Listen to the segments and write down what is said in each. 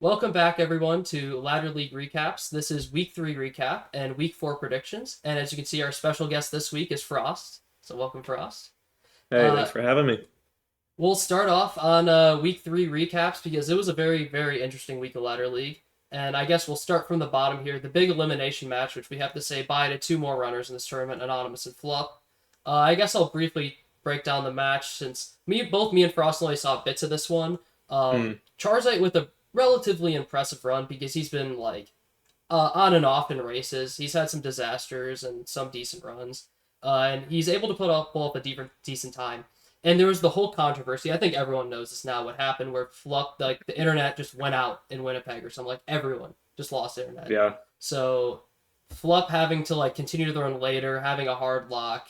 Welcome back, everyone, to Ladder League Recaps. This is Week 3 recap and Week 4 predictions. And as you can see, our special guest this week is Frost. So welcome, Frost. Hey, Uh, thanks for having me. we'll start off on Week 3 recaps because it was a very, very interesting week of Ladder League. And I guess we'll start from the bottom here. The big elimination match, which we have to say bye to two more runners in this tournament, Anonymous and Fluff. I guess I'll briefly break down the match since both me and Frost only saw bits of this one. Mm, Charizard with a relatively impressive run because he's been like on and off in races. He's had some disasters and some decent runs, and he's able to pull up a decent time. And there was the whole controversy. I think everyone knows this now. What happened where Fluff, like the internet just went out in Winnipeg or something. Like everyone just lost internet. yeah, So Fluff having to like continue the run later, having a hard lock,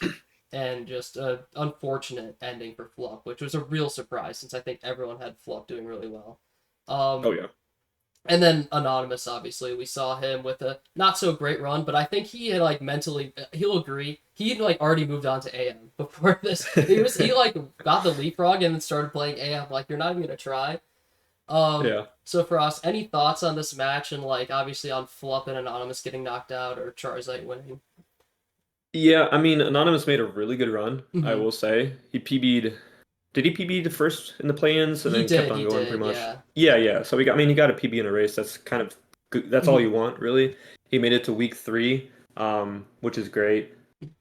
and just a unfortunate ending for Fluff, which was a real surprise since I think everyone had Fluff doing really well. oh Um, yeah, and then Anonymous, obviously, we saw him with a not so great run, but I think he had like mentally, he'll agree, he had like already moved on to AM before this. He like got the leapfrog and then started playing AM. Like you're not even gonna try. yeah, So for us, any thoughts on this match and like obviously on Flup and Anonymous getting knocked out or Charizard winning? yeah. I mean, Anonymous made a really good run, I Hmm. will say. He PB'd. Did he PB the first in the play-ins and then kept on He going did, pretty much? yeah. Yeah, yeah. So I mean, he got a PB in a race. That's kind of good. That's all Hmm. you want, really. He made it to week 3, which is great.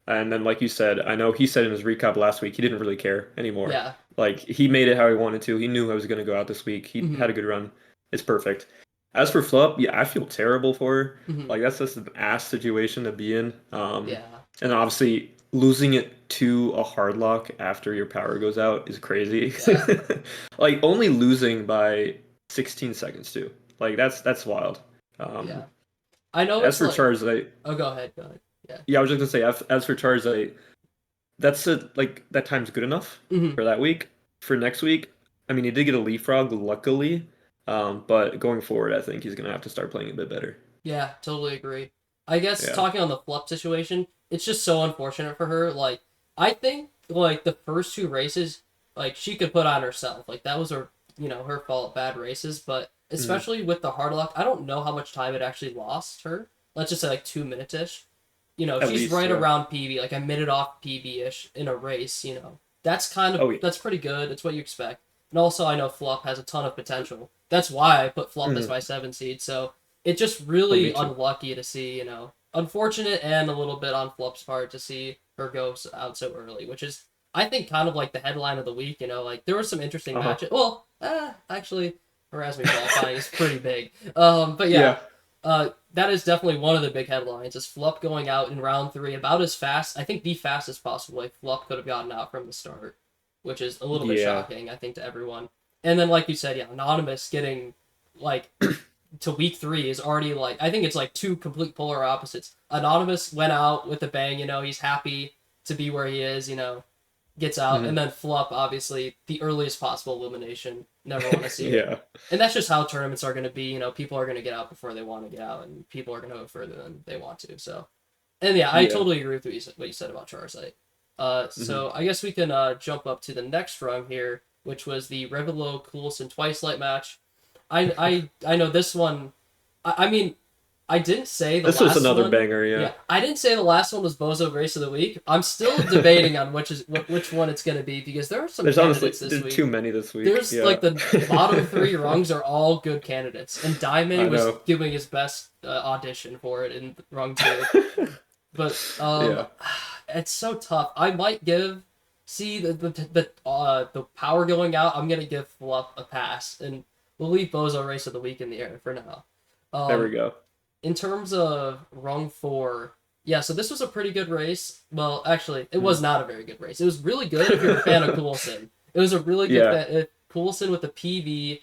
And then, like you said, I know he said in his recap last week he didn't really care anymore. Yeah. Like he made it how he wanted to. He knew I was going to go out this week. He Hmm. had a good run. It's perfect. As for Flup, yeah, I feel terrible for her. Hmm. Like that's just an ass situation to be in. Yeah. And obviously losing it to a hard lock after your power goes out is crazy. Yeah. Like only losing by 16 seconds too. Like that's wild. Um, Yeah. I know as it's for like, Charizard, oh, go ahead. Go ahead. Yeah. yeah, I was just gonna say, as for Charizard, like that time's good enough Hmm. for that week. For next week, I mean, he did get a leapfrog, luckily, but going forward, I think he's gonna have to start playing a bit better. Yeah, totally agree. I guess Yeah. talking on the Flup situation, it's just so unfortunate for her. Like, I think like the first two races, like she could put on herself. Like that was her, her fault, bad races. But Mhm. especially with the hard luck, I don't know how much time it actually lost her. Let's just say like 2 minutes ish. At She's least, right yeah. around PB, like a minute off PB ish in a race. That's kind of Oh yeah. that's pretty good. It's what you expect. And also, I know Flup has a ton of potential. That's why I put Flup as Mhm. my 7 seed. So it's just Oh, really me too. unlucky to see, unfortunate and a little bit on Flup's part to see her go out so early, which is, I think, kind of like the headline of the week. Like there were some interesting Uh-huh. matches. Well, actually, Erasmus qualifying is pretty big. But yeah, Yeah. that is definitely one of the big headlines. Is Flup going out in round three about as fast? I think the fastest possible way Flup could have gotten out from the start, which is a little bit Yeah. shocking, I think, to everyone. And then, like you said, yeah, Anonymous getting like to week three is already like, I think it's like two complete polar opposites. Anonymous went out with a bang, he's happy to be where he is, gets out, and Mhm. then Flup, obviously, the earliest possible elimination. Never want to see it. Yeah. And that's just how tournaments are going to be. People are going to get out before they want to get out, and people are going to go further than they want to. So, and yeah, I Yeah. totally agree with what you said about Charizard. Mhm. So I guess we can jump up to the next rung here, which was the Revelo Coulson Twice Light match. I know this one. I mean, I didn't say the This was last another one. banger, Yeah, yeah. I didn't say the last one was Bozo Grace of the Week. I'm still debating on which one it's gonna be because there are some There's honestly candidates this there's too week. many this week. There's Yeah. like the bottom three rungs are all good candidates, and Daime I was know. doing his best audition for it in rung two. But Yeah. it's so tough. I might give see the power going out. I'm gonna give Fluff a pass, and we'll leave Bozo Race of the Week in the air for now. There we Um, go. in terms of rung four, yeah. So this was a pretty good race. Well, actually, it was Mhm. not a very good race. It was really good if you're a fan of Coulson. It was a really good Yeah. fan. Coulson with the PB.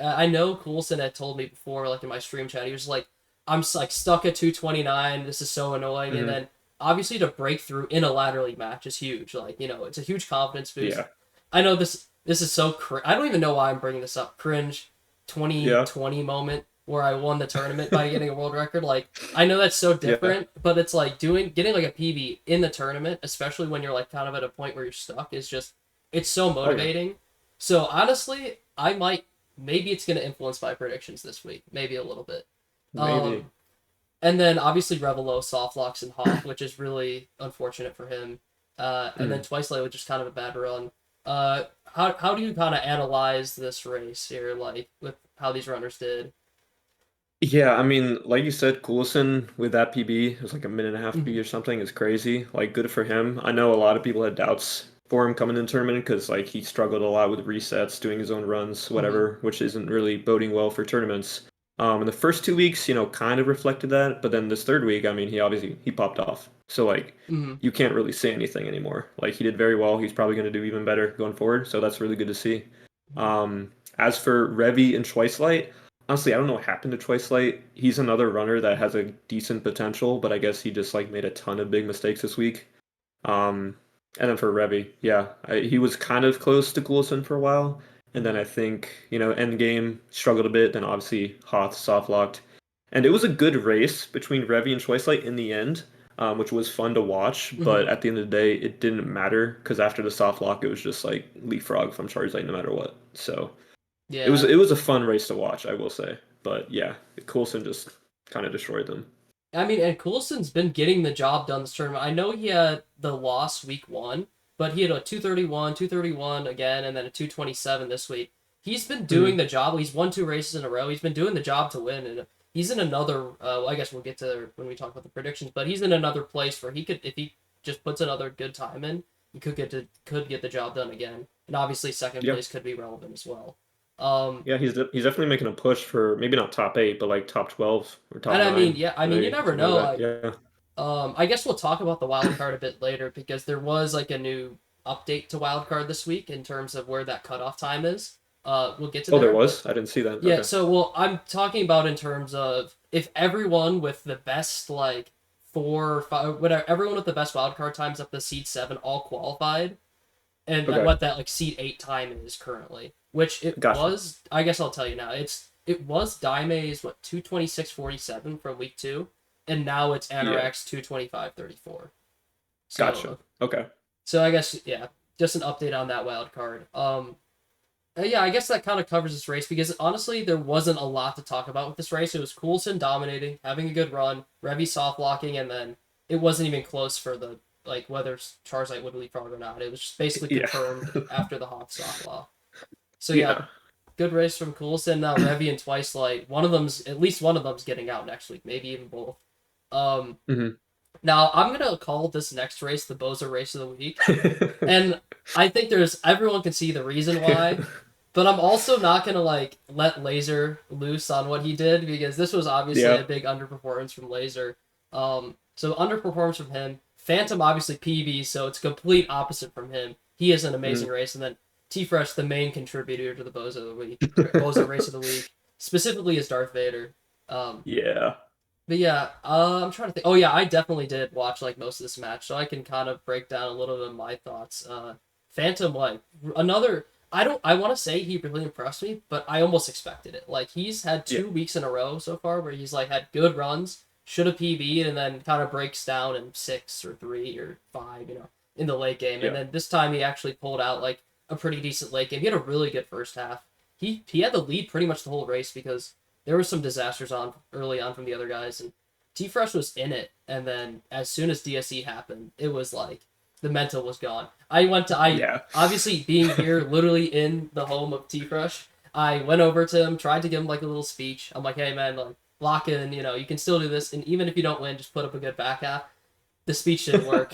I know Coulson had told me before, like in my stream chat, he was like, "I'm like stuck at 229. This is so annoying." And Mhm. then obviously to break through in a ladder league match is huge. Like it's a huge confidence boost. Yeah. I know this is so I don't even know why I'm bringing this up. Cringe, Yeah. 2020 moment where I won the tournament by getting a world record. Like I know that's so Yeah. different, but it's like getting like a PB in the tournament, especially when you're like kind of at a point where you're stuck, is just it's so Oh yeah. motivating. So honestly, I might maybe it's going to influence my predictions this week, maybe a little bit. Maybe. Um, and then obviously Revelo soft locks and Hoth, which is really unfortunate for him. And then Mm. Twice Late, which is kind of a bad run. How do you kind of analyze this race here, like with how these runners did? Yeah, I mean, like you said, Coulson with that PB, it was like a minute and a half Mhm. PB or something, is crazy. Like, good for him. I know a lot of people had doubts for him coming in tournament because like he struggled a lot with resets, doing his own runs, Mhm. whatever, which isn't really boding well for tournaments. In the first 2 weeks, kind of reflected that, but then this third week, I mean, he popped off. So like, Mhm. you can't really say anything anymore. Like he did very well. He's probably going to do even better going forward. So that's really good to see. As for Revy and Schweisslight. Honestly, I don't know what happened to Twice Light. He's another runner that has a decent potential, but I guess he just like made a ton of big mistakes this week. Um, and then for Revy, yeah, he was kind of close to Coulson for a while, and then Mhm. I think Endgame struggled a bit. Then obviously Hoth soft locked, and it was a good race between Revy and Schweisslight in the end, which was fun to watch. But Mhm. at the end of the day, it didn't matter because after the soft lock, it was just like leapfrog from Charizard no matter what. So. It was Yeah. it was a fun race to watch, I will say. But yeah, Coulson just kind of destroyed them. I mean, and Coulson's been getting the job done this tournament. I know he had the loss week one, but he had a 231, 231 again, and then a 227 this week. He's been doing Hmm. the job. He's won two races in a row. He's been doing the job to win, and he's in another. I guess we'll get to when we talk about the predictions, but he's in another place where he could, if he just puts another good time in, he could get the job done again. And obviously, second Yeah, place could be relevant as well. Um, yeah, he's definitely making a push for maybe not top 8, but like top 12 or top and I mean, 9, yeah, I mean, you maybe never something like know. that. Like, Yeah. I guess we'll talk about the wild card a bit later because there was like a new update to wild card this week in terms of where that cutoff time is. We'll get to Oh, there there, but was? I didn't see that. yeah. Okay. So, well, I'm talking about in terms of if everyone with the best like four, five, whatever, everyone with the best wild card times up to seed seven all qualified, and Okay. what that like seed eight time is currently, which it Gotcha. was. I guess I'll tell you now. It was Daime's what 226.47 from week two, and now it's Yeah. Anorak's 225.34. Gotcha. So Okay. I guess yeah, just an update on that wild card. Yeah, I guess that kind of covers this race because honestly, there wasn't a lot to talk about with this race. It was Coulson dominating, having a good run, Revy soft locking, and then it wasn't even close for the like whether Charizard would leapfrog or not. It was just basically Yeah. confirmed after the Hoth soft lock. So yeah, Yeah. good race from Coulson. Now Revy and Twice Light. One of them's at least one of them's getting out next week, maybe even both. Um, Hmm. Now I'm gonna call this next race the Bozo race of the week, and I think there's everyone can see the reason why, but I'm also not gonna like let Laser loose on what he did because this was obviously a Yeah. big underperformance from Laser. So underperformance from him. Phantom obviously PB, so it's complete opposite from him. He has an amazing Mhm. race, and then T Fresh, the main contributor to the Bozo of the week, Bozo race of the week, specifically is Darth Vader. Um, Yeah. but yeah, I'm trying to think. Oh yeah, I definitely did watch like most of this match, so I can kind of break down a little bit of my thoughts. Phantom, like another. I don't. I want to say he really impressed me, but I almost expected it. Like he's had Yeah. 2 weeks in a row so far where he's like had good runs, should have PB'd, and then kind of breaks down in 6 or 3 or 5, in the late game. And Yeah. then this time he actually pulled out like a pretty decent late game. He had a really good first half. He had the lead pretty much the whole race because there were some disasters on early on from the other guys, and T Fresh was in it. And then as soon as DSE happened, it was like the mental was gone. I Yeah. obviously being here, literally in the home of T Fresh. I went over to him, tried to give him like a little speech. I'm like, hey man, like lock in, you can still do this, and even if you don't win, just put up a good back half. The speech didn't work.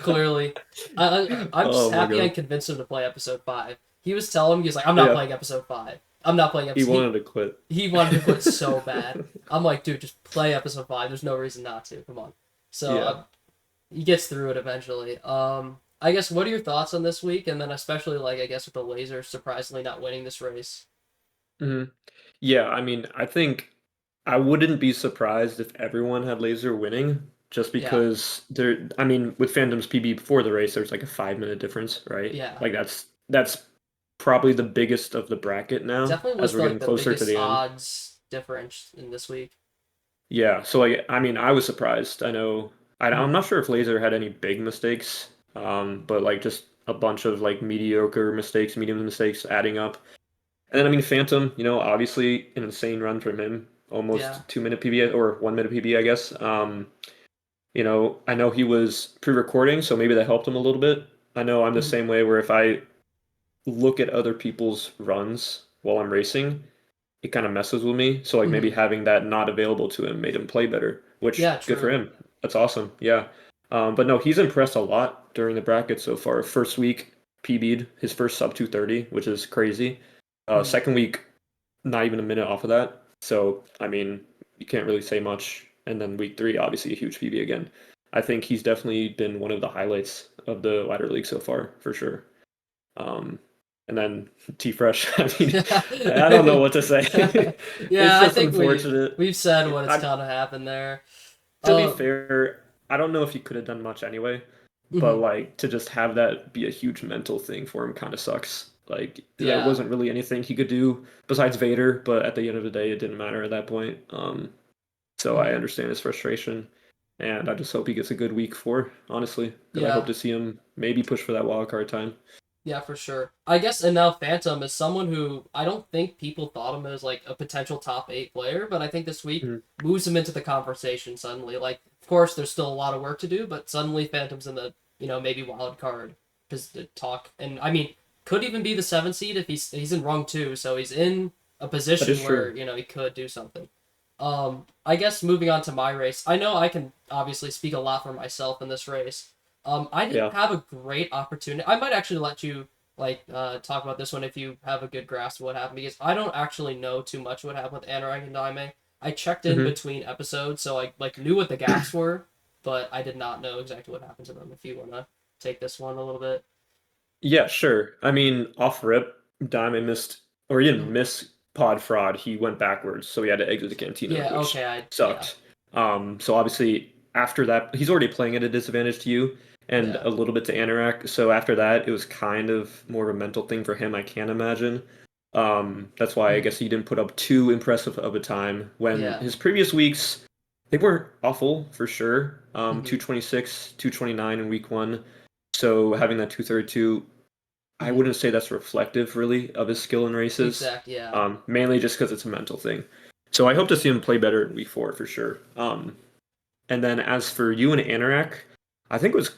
Clearly, I'm just Oh my happy I God. convinced him to play episode five. He was telling me he was like, I'm not Yeah. playing episode five. I'm not playing He episode. wanted to quit. He wanted to quit so bad. I'm like, dude, just play episode five. There's no reason not to. Come on. So Yeah. he gets through it eventually. I guess what are your thoughts on this week, and then especially like I guess with the Laser surprisingly not winning this race. Hmm. Yeah, I mean, I think I wouldn't be surprised if everyone had Laser winning, just Yeah, because I mean, with Phantom's PB before the race, there's like a 5 minute difference, right? yeah, Like that's probably the biggest of the bracket now definitely as was we're like getting the closer to biggest the end. odds difference in this week. Yeah, so like I mean, I was surprised. I know I'm Mm-hmm. not sure if Laser had any big mistakes, but like just a bunch of like mediocre mistakes, medium mistakes adding up. And then I mean Phantom, obviously an insane run from him, Yeah. almost 2 minute PB or 1 minute PB, I guess. I know he was pre-recording, so maybe that helped him a little bit. I know I'm the Mhm. same way where if I look at other people's runs while I'm racing, it kind of messes with me. So like maybe Mhm. having that not available to him made him play better, which Yeah, good for true. him. That's awesome. Yeah. But no, he's impressed a lot during the bracket so far. First week PB'd his first sub 230, which is crazy. Mhm. Second week, not even a minute off of that. So I mean, you can't really say much. And then week three, obviously a huge PB again. I think he's definitely been one of the highlights of the ladder league so far, for sure. Um, and then T Fresh. I mean, I don't know what to say. It's Yeah, I just think unfortunate. we've said what it's I, kind of happened there. to be Uh, fair, I don't know if he could have done much anyway, but mhm. like to just have that be a huge mental thing for him kind of sucks. Like there Yeah. wasn't really anything he could do besides Vader, but at the end of the day, it didn't matter at that point. So I Mhm. understand his frustration, and I just hope he gets a good week four, honestly, because I hope Yeah. to see him maybe push for that wild card time. Yeah, for sure. I guess, and now Phantom is someone who I don't think people thought him as like a potential top 8 player, but I think this week Mhm. moves him into the conversation suddenly. Like, of course, there's still a lot of work to do, but suddenly Phantom's in the, maybe wild card talk. And I mean, could even be the 7 seed if he's in rung 2, so he's in a That is position where, true. he could do something. I guess moving on to my race, I know I can obviously speak a lot for myself in this race. I didn't Yeah. have a great opportunity. I might actually let you talk about this one if you have a good grasp of what happened because I don't actually know too much what happened with Anorak and Daime. I checked in hmm between episodes, so I knew what the gaps were, but I did not know exactly what happened to them. If you wanna take this one a little bit. Yeah, sure. I mean, off rip, Diamond missed, or he didn't Mhm. miss pod fraud. He went backwards, so he had to exit the cantina, Yeah. which Okay. Yeah. sucked. So obviously after that, he's already playing at a disadvantage to you and Yeah. a little bit to Anorak. So after that, it was kind of more of a mental thing for him, I can't imagine. That's why I Mhm. guess he didn't put up too impressive of a time when Yeah. his previous weeks, they weren't awful for sure. Mhm. 226, 229 in week one. So having that 232, I Mhm. wouldn't say that's reflective really of his skill in races, Exact. Yeah. mainly just because it's a mental thing. So I hope to see him play better in week four for sure. And then as for you and Anorak, I think it was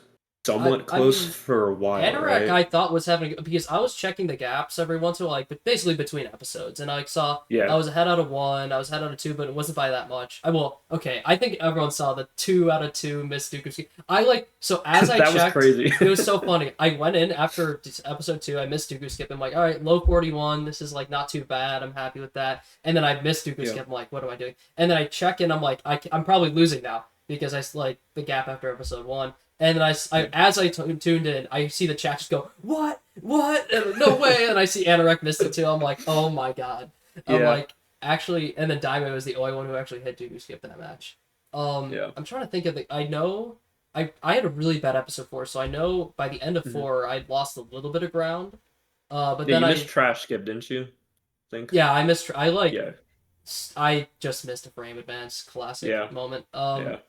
somewhat I close mean, for a while, Anorak, right? I thought was having because I was checking the gaps every once in a while, like but basically between episodes, and I saw I Yeah, was ahead out of one, I was ahead out of two, but it wasn't by that much. Okay, I think everyone saw the 2 out of 2 missed Dookuski. So as I that was checked, crazy. it was so funny. I went in after episode 2, I missed Dooku Skip. I'm like, all right, low 41, this is like not too bad. I'm happy with that. And then I missed Dooku Yeah. Skip. I'm like, what am I doing? And then I check in. I'm like, I'm probably losing now because I like the gap after episode 1. And then Yeah. as I tuned in, I see the chat just go, what? What? And, no way. And I see Anorak missed it too. I'm like, oh my god. I'm Yeah. like, actually, and then Daimyo was the only one who actually hit Dooku Skip that match. Yeah. I'm trying to think of I know I had a really bad episode 4, so I know by the end of Mhm. 4 I lost a little bit of ground. But Yeah, then you missed trash skip, didn't you? Think. yeah, I missed. Yeah. I just missed a frame advance, classic Yeah. moment. Yeah.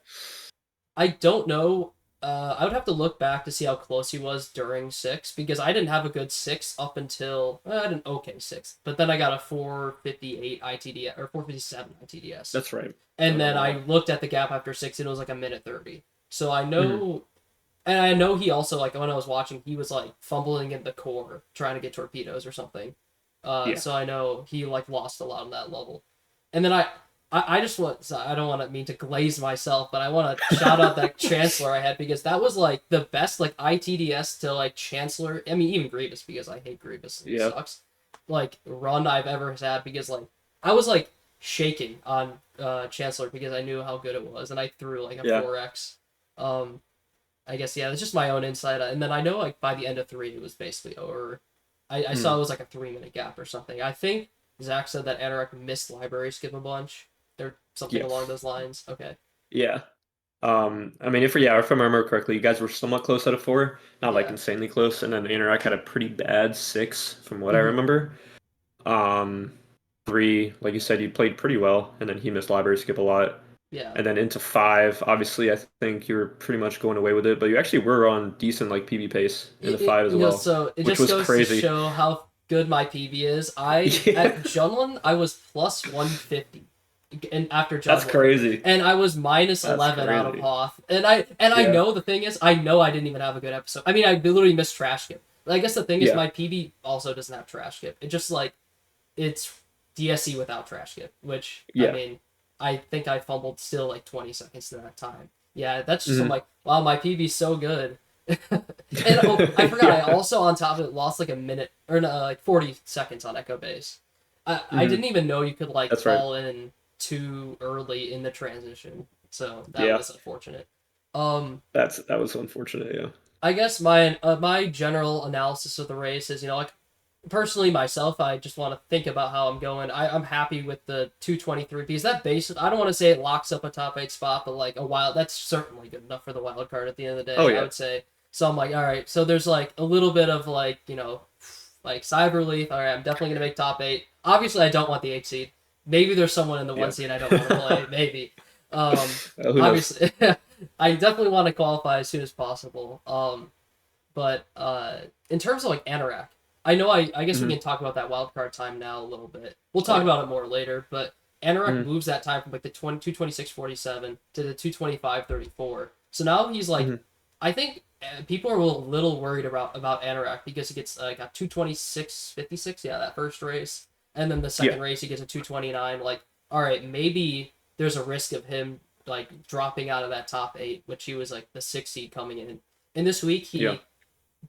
I don't know. I would have to look back to see how close he was during 6 because I didn't have a good 6 up until I had an okay 6, but then I got a 458 ITDS or 457 ITDS, That's right. I and then remember I that. looked at the gap after 6 and it was like a minute 30. So I Mhm. know, and I know he also like when I was watching he was like fumbling in the core trying to get torpedoes or something. Yeah. So I know he like lost a lot on that level. And then I just want I don't want to mean to glaze myself, but I want to shout out that Chancellor I had because that was like the best like ITDS to like Chancellor. I mean even Grievous because I hate Grievous and he Yeah. sucks. Like run I've ever had because like I was like shaking on Chancellor because I knew how good it was and I threw like a Yeah. 4x. Um, I guess yeah, it's just my own insight. And then I know like by the end of 3 it was basically over. I saw Mhm. it was like a 3 minute gap or something. I think Zach said that Anorak missed library skip a bunch. Or something Yeah. along those lines. Okay. Yeah. I mean, if I remember correctly, you guys were somewhat close out of four, not like Yeah. insanely close, and then Interac had a pretty bad six, from what I Mm-hmm. remember. Um, three, like you said, you played pretty well, and then he missed library skip a lot, Yeah. and then into five, obviously, I think you were pretty much going away with it, but you actually were on decent like PB pace into five as well, So it which just was goes to crazy. show how good my PB is. I Yeah, at Junlin I was plus 150 and after that's Junlin. crazy. And I was minus That's 11 out of crazy. Hoth. And I Yeah, know the thing is I know I didn't even have a good episode. I mean I literally missed trash skip. But I guess the thing is yeah, my PB also doesn't have trash skip. It just like it's DSC without trash skip, which I yeah. mean I think I fumbled still like 20 seconds to that time. Yeah, that's just I'm Hmm. like, wow, my PB's so good. And oh, I forgot. I Yeah. also on top of it lost like a minute or no, like 40 seconds on Echo Base. I Hmm. didn't even know you could like That's right. fall in too early in the transition, so that Yeah, was unfortunate. Um, that was unfortunate. Yeah. I guess my general analysis of the race is like personally myself, I just want to think about how I'm going. I'm happy with the 223 because that base. I don't want to say it locks up a top eight spot, but like a wild that's certainly good enough for the wild card at the end of the Oh day. I yeah. would say. So I'm like, all right. So there's like a little bit of like like cyber relief. All right, I'm definitely gonna make top eight. Obviously, I don't want the eight seed. Maybe there's someone in the one Yeah. seed I don't want to play. Maybe. Who knows? Obviously, I definitely want to qualify as soon as possible. But in terms of like Anorak, I know I guess we Hmm. can talk about that wild card time now a little bit. We'll Oh talk yeah. about it more later, but Anorak Hmm. moves that time from like the 226.47 to the 225.34. So now he's like, Hmm. I think people are a little worried about Anorak because he gets got 226.56, yeah, that first race, and then the Yeah. second race he gets a 229. Like, all right, maybe there's a risk of him like dropping out of that top eight, which he was like the sixth seed coming in. And this week Yeah. he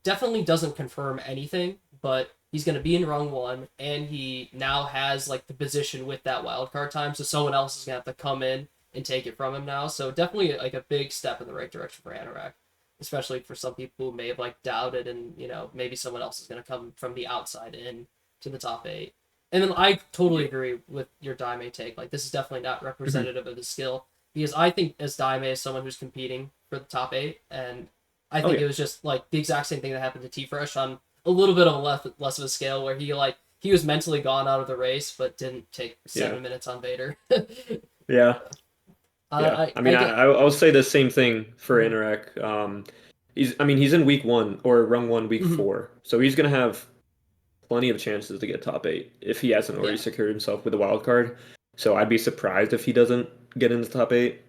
definitely doesn't confirm anything, but he's going to be in rung one, and he now has like the position with that wild card time, so someone else is going to have to come in and take it from him now. So definitely like a big step in the right direction for Anorak, especially for some people who may have like doubted, and maybe someone else is going to come from the outside in to the top eight. And then I totally Yeah. agree with your Daime take. Like this is definitely not Hmm. representative of the skill because I think as Daime is someone who's competing for the top eight, and I Oh think yeah. it was just like the exact same thing that happened to T Fresh on a little bit of a less of a scale where he was mentally gone out of the race but didn't take Yeah. 7 minutes on Vader. Yeah. Yeah. I mean, I I get. I- I'll say the same thing for Mhm, Interac. He's in week one or rung one, week mhm, four, so he's gonna have plenty of chances to get top eight if he hasn't already yeah, secured himself with a wild card. So I'd be surprised if he doesn't get into top eight,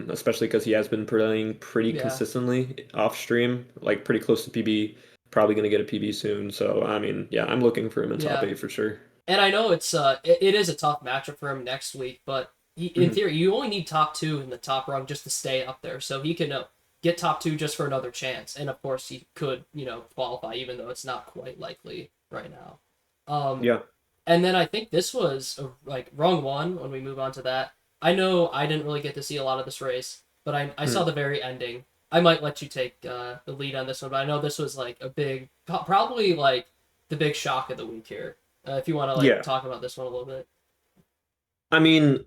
especially because he has been playing pretty yeah, consistently off stream, like pretty close to PB. Probably gonna get a PB soon. So I mean, yeah, I'm looking for him in top yeah. eight for sure. And I know it is a tough matchup for him next week, but in Hmm. theory you only need top two in the top rung just to stay up there, so he can get top two just for another chance, and of course he could qualify even though it's not quite likely right now. Um, Yeah. And then I think this was like rung one when we move on to that. I know I didn't really get to see a lot of this race, but I saw Mhm. the very ending. I might let you take the lead on this one, but I know this was like probably like the big shock of the week here. If you want to like Yeah. talk about this one a little bit. I mean,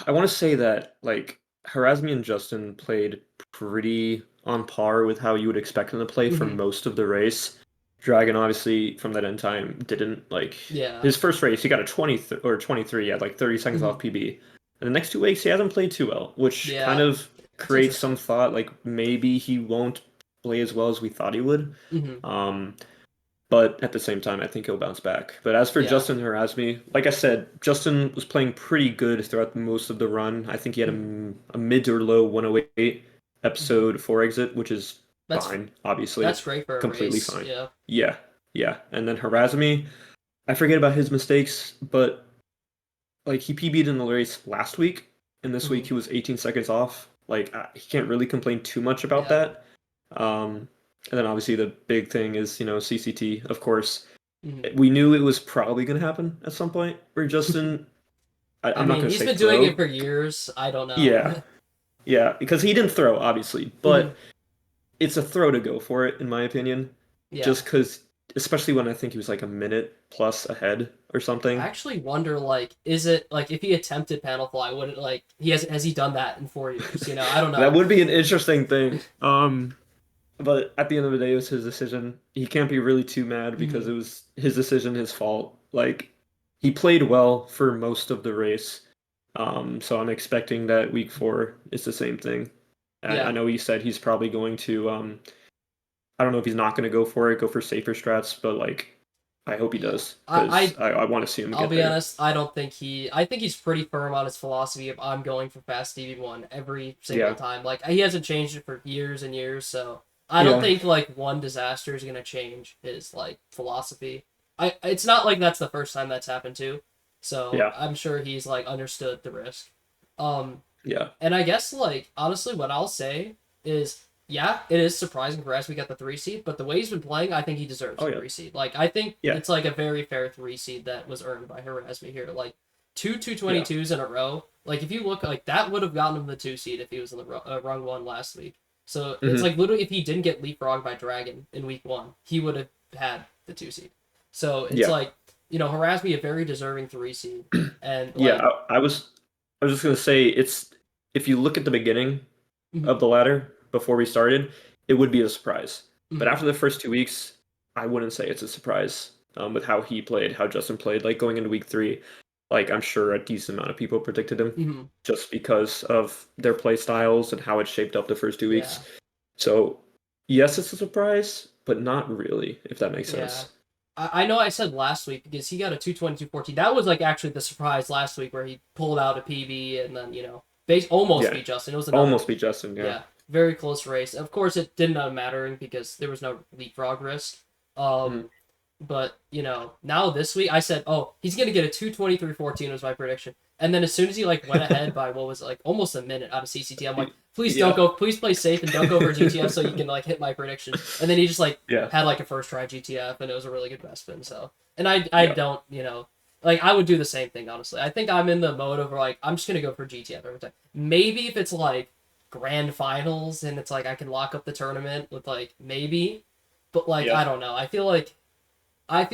I want to say that like Harazmi and Justin played pretty on par with how you would expect them to play for Hmm. most of the race. Dragon obviously from that end time didn't like Yeah. his first race he got a 20 or 23, yeah, like 30 seconds Hmm. off PB. And the next 2 weeks he hasn't played too well, which kind Yeah. of That's creates some interesting. thought like maybe he won't play as well as we thought he would. Hmm. Um, but at the same time, I think he'll bounce back. But as for Yeah. Justin Harazmi, like I said, Justin was playing pretty good throughout most of the run. I think he had Hmm. a mid or low 108 Hmm. episode 4 exit, which is That's fine, obviously. that's great for a Completely race. fine. Yeah. Yeah, yeah. And then Harazmi, I forget about his mistakes, but like he PB'd in the race last week, and this Hmm. week he was 18 seconds off. Like he can't really complain too much about Yeah. that. And then obviously the big thing is, CCT, of course. Hmm. We knew it was probably going to happen at some point where Justin, I I'm not mean, going to he's say been doing it throw. for years. I don't Yeah, know. yeah, because he didn't throw, obviously, Hmm. but it's a throw to go for it, in my opinion. Yeah. Just because, especially when I think he was like a minute plus ahead or I something. actually wonder, like, is it like if he attempted panel fly, would it like has he done that in 4 years? I don't That know. would be an interesting thing. But at the end of the day, it was his decision. He can't be really too mad because Hmm. it was his decision, his fault. Like he played well for most of the race. So I'm expecting that week four is the same thing. I Yeah. know he said he's probably going to I don't know if he's not going to go for it, go for safer strats, but like I hope he Yeah. does I because I want to see him I'll get be there. honest, I don't think I think he's pretty firm on his philosophy of I'm going for fast Stevie 1 every single Yeah, time. Like he hasn't changed it for years and years, so I don't yeah, think like one disaster is gonna change his like philosophy. It's not like that's the first time that's happened too. So yeah, I'm sure he's like understood the risk. Um yeah. and I guess like honestly, what I'll say is, yeah, it is surprising for us we got the 3 seed, but the way he's been playing, I think he deserves Oh a yeah, 3 seed. Like I think yeah, it's like a very fair 3 seed that was earned by Harasmi here. Like two twenty yeah. twos in a row. Like if you look like that would have gotten him the 2 seed if he was in the wrong one last week. So it's Hmm. like literally if he didn't get leapfrogged by Dragon in week 1, he would have had the 2 seed. So it's Yeah, like Harasmi a very deserving 3 seed, and yeah. like I was just gonna say it's if you look at the beginning mhm, of the ladder before we started, it would be a surprise. But mhm, after the first 2 weeks, I wouldn't say it's a surprise with how he played, how Justin played. Like going into week 3, like I'm sure a decent amount of people predicted him mhm, just because of their play styles and how it shaped up the first 2 weeks. yeah. So yes, it's a surprise, but not really, if that makes Yeah. sense. I know I said last week because he got a 222-14. That was like actually the surprise last week where he pulled out a PB and then, base almost Yeah, beat Justin. It was another, almost beat Justin. Yeah. yeah, very close race. Of course, it did not matter because there was no leapfrog risk. Mhm. Um, but now this week I said, oh, he's gonna get a 223-14 was my prediction. And then as soon as he like went ahead by what was it, like almost a minute out of CCT, I'm like, please don't Yeah. go, please play safe and don't go for GTF so you can like hit my prediction. And then he just like Yeah. had like a first try GTF and it was a really good best spin. So and I Yeah. don't like I would do the same thing honestly. I think I'm in the mode of like I'm just gonna go for GTF every time. Maybe if it's like grand finals and it's like I can lock up the tournament with like maybe, but like Yeah. I don't know. I feel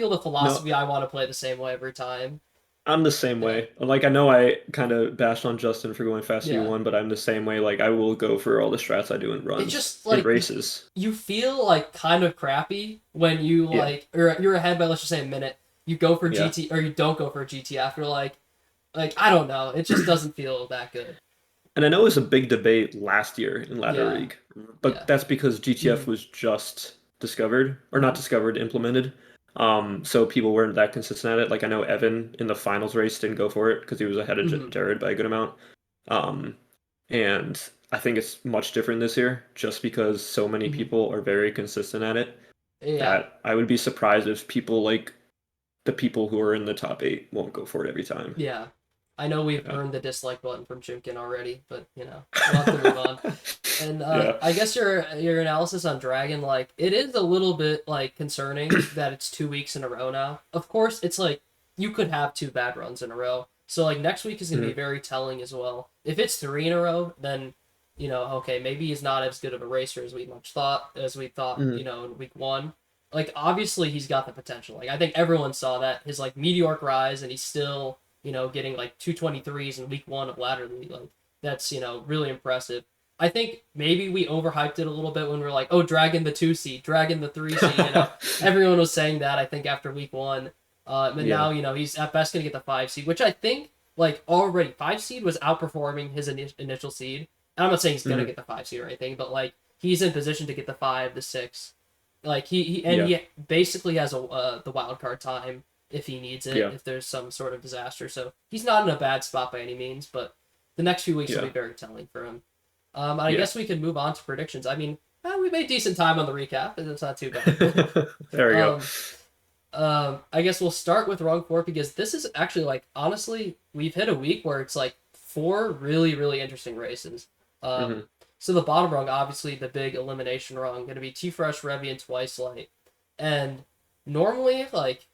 the No, philosophy I want to play the same way every time. I'm the same Yeah. way. Like I know I kind of bashed on Justin for going fast Yeah. U1, but I'm the same way. Like I will go for all the strats I do in It runs, just in like races. you feel like kind of crappy when you Yeah. like or you're ahead by let's just say a minute. You go for Yeah. GT or you don't go for GTF. You're like I don't know. It just doesn't feel that good. And I know it was a big debate last year in Ladder Yeah. League, but Yeah. that's because GTF Mm-hmm. was just discovered, or not Mm-hmm. discovered, implemented. So people weren't that consistent at it. Like I know Evan in the finals race didn't go for it because he was ahead of Mm-hmm. Jared by a good amount. Um, and I think it's much different this year just because so many Mm-hmm. people are very consistent at it Yeah. that I would be surprised if people like the people who are in the top 8 won't go for it every time. Yeah. I know we've Yeah. earned the dislike button from Chimkin already, but we'll have to move on. And Yeah. I guess your analysis on Dragon, like, it is a little bit like concerning that it's 2 weeks in a row now. Of course, it's like you could have two bad runs in a row. So like next week is gonna be Mhm. very telling as well. If it's three in a row, then okay, maybe he's not as good of a racer as we thought, Mhm. in week 1. Like obviously he's got the potential. Like I think everyone saw that his like meteoric rise, and he's still getting like 223s in week 1 of ladder league. Like that's really impressive. I think maybe we overhyped it a little bit when we were like, oh, Dragon the 2 seed, Dragon the 3 seed. Everyone was saying that. I think after week 1, but Yeah. now he's at best gonna get the 5 seed, which I think like already 5 seed was outperforming his initial seed. And I'm not saying he's gonna Mhm. get the 5 seed or anything, but like he's in position to get the 5, the 6. Like Yeah. he basically has the wild card time if he needs it, Yeah. if there's some sort of disaster. So he's not in a bad spot by any means, but the next few weeks will be Yeah. very telling for him. I Yeah. guess we can move on to predictions. I mean, we made decent time on the recap. It's not too bad. There we go. um, I guess we'll start with Rung 4 because this is actually like honestly we've hit a week where it's like 4 really really interesting races. Um, Hmm. so the bottom rung, obviously the big elimination rung, going to be T Fresh, Revy, and Twice Light. And normally like